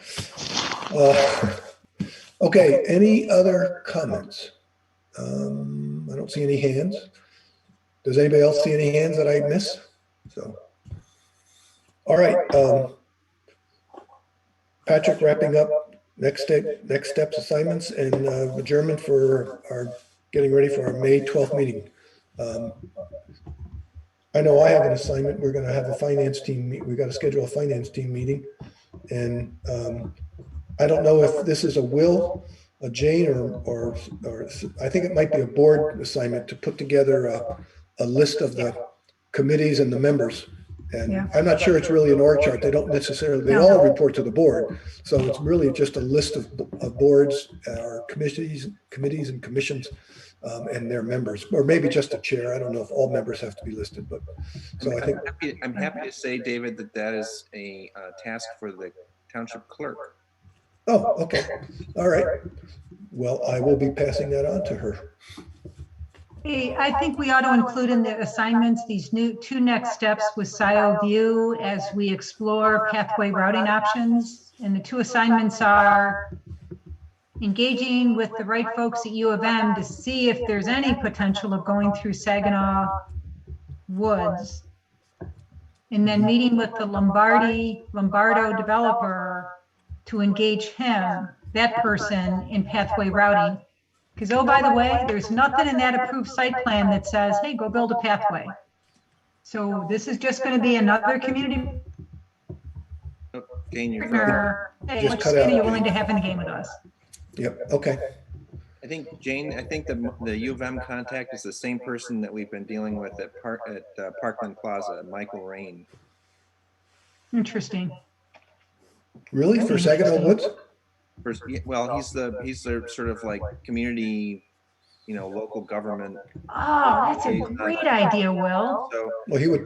S2: Okay. Any other comments? I don't see any hands. Does anybody else see any hands that I miss? So, all right. Patrick, wrapping up next steps assignments and adjournment for our getting ready for our May 12th meeting. I know I have an assignment. We're going to have a finance team meet. We got to schedule a finance team meeting, and I don't know if this is a Jane or I think it might be a board assignment to put together a list of the committees and the members. And I'm not sure it's really an org chart. They don't necessarily, they all report to the board. So it's really just a list of boards or committees and commissions and their members, or maybe just a chair. I don't know if all members have to be listed, but so I think.
S12: I'm happy to say, David, that is a task for the township clerk.
S2: Oh, okay. All right. Well, I will be passing that on to her.
S7: Hey, I think we ought to include in the assignments these two next steps with Scio View as we explore pathway routing options. And the two assignments are engaging with the right folks at U of M to see if there's any potential of going through Saginaw Woods. And then meeting with the Lombardo developer to engage that person in pathway routing. Because, oh, by the way, there's nothing in that approved site plan that says, hey, go build a pathway. So this is just going to be another community partner. Hey, what state are you willing to have in the game with us?
S2: Yep. Okay.
S12: I think, Jane, the U of M contact is the same person that we've been dealing with at Parkland Plaza, Michael Rain.
S7: Interesting.
S2: Really? For Saginaw Woods?
S12: Well, he's the sort of like community, local government.
S7: Oh, that's a great idea, Will.
S12: So,
S2: well, he would.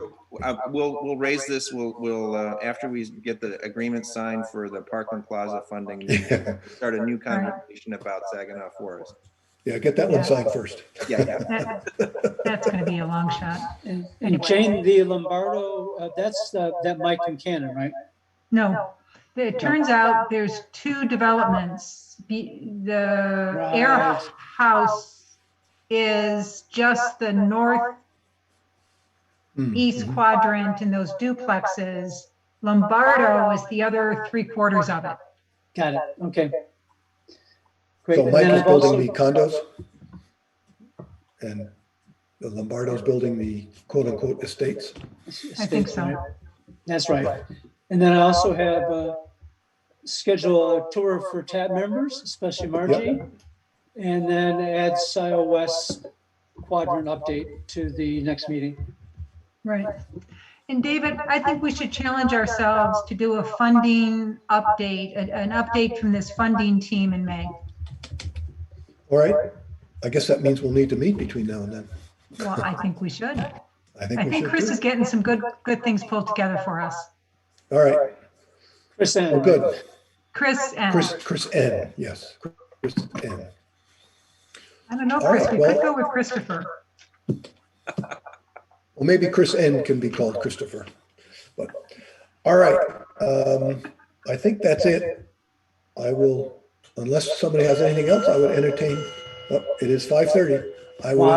S12: We'll raise this. We'll after we get the agreement signed for the Parkland Plaza funding, start a new conversation about Saginaw Forest.
S2: Yeah, get that one signed first.
S12: Yeah.
S7: That's going to be a long shot.
S1: And Jane, the Lombardo, that's that Mike Buchanan, right?
S7: No. It turns out there's two developments. The Air House is just the northeast quadrant in those duplexes. Lombardo is the other 3/4 of it.
S1: Got it. Okay. Great.
S2: So Mike is building the condos and the Lombardo's building the quote unquote estates.
S7: I think so.
S1: That's right. And then I also have schedule a tour for TAP members, especially Margie, and then add Scio West quadrant update to the next meeting.
S7: Right. And David, I think we should challenge ourselves to do a funding update, an update from this funding team in May.
S2: All right. I guess that means we'll need to meet between now and then.
S7: Well, I think we should.
S2: I think
S7: Chris is getting some good things pulled together for us.
S2: All right.
S1: Chris N.
S2: Well, good.
S7: Chris N.
S2: Chris N. Yes. Chris N.
S7: I don't know, Chris. We could go with Christopher.
S2: Well, maybe Chris N can be called Christopher. But all right. I think that's it. I will, unless somebody has anything else, I would entertain. Oh, it is 5:30. I will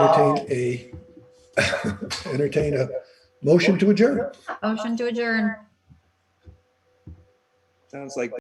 S2: entertain a motion to adjourn.
S3: Motion to adjourn.
S12: Sounds like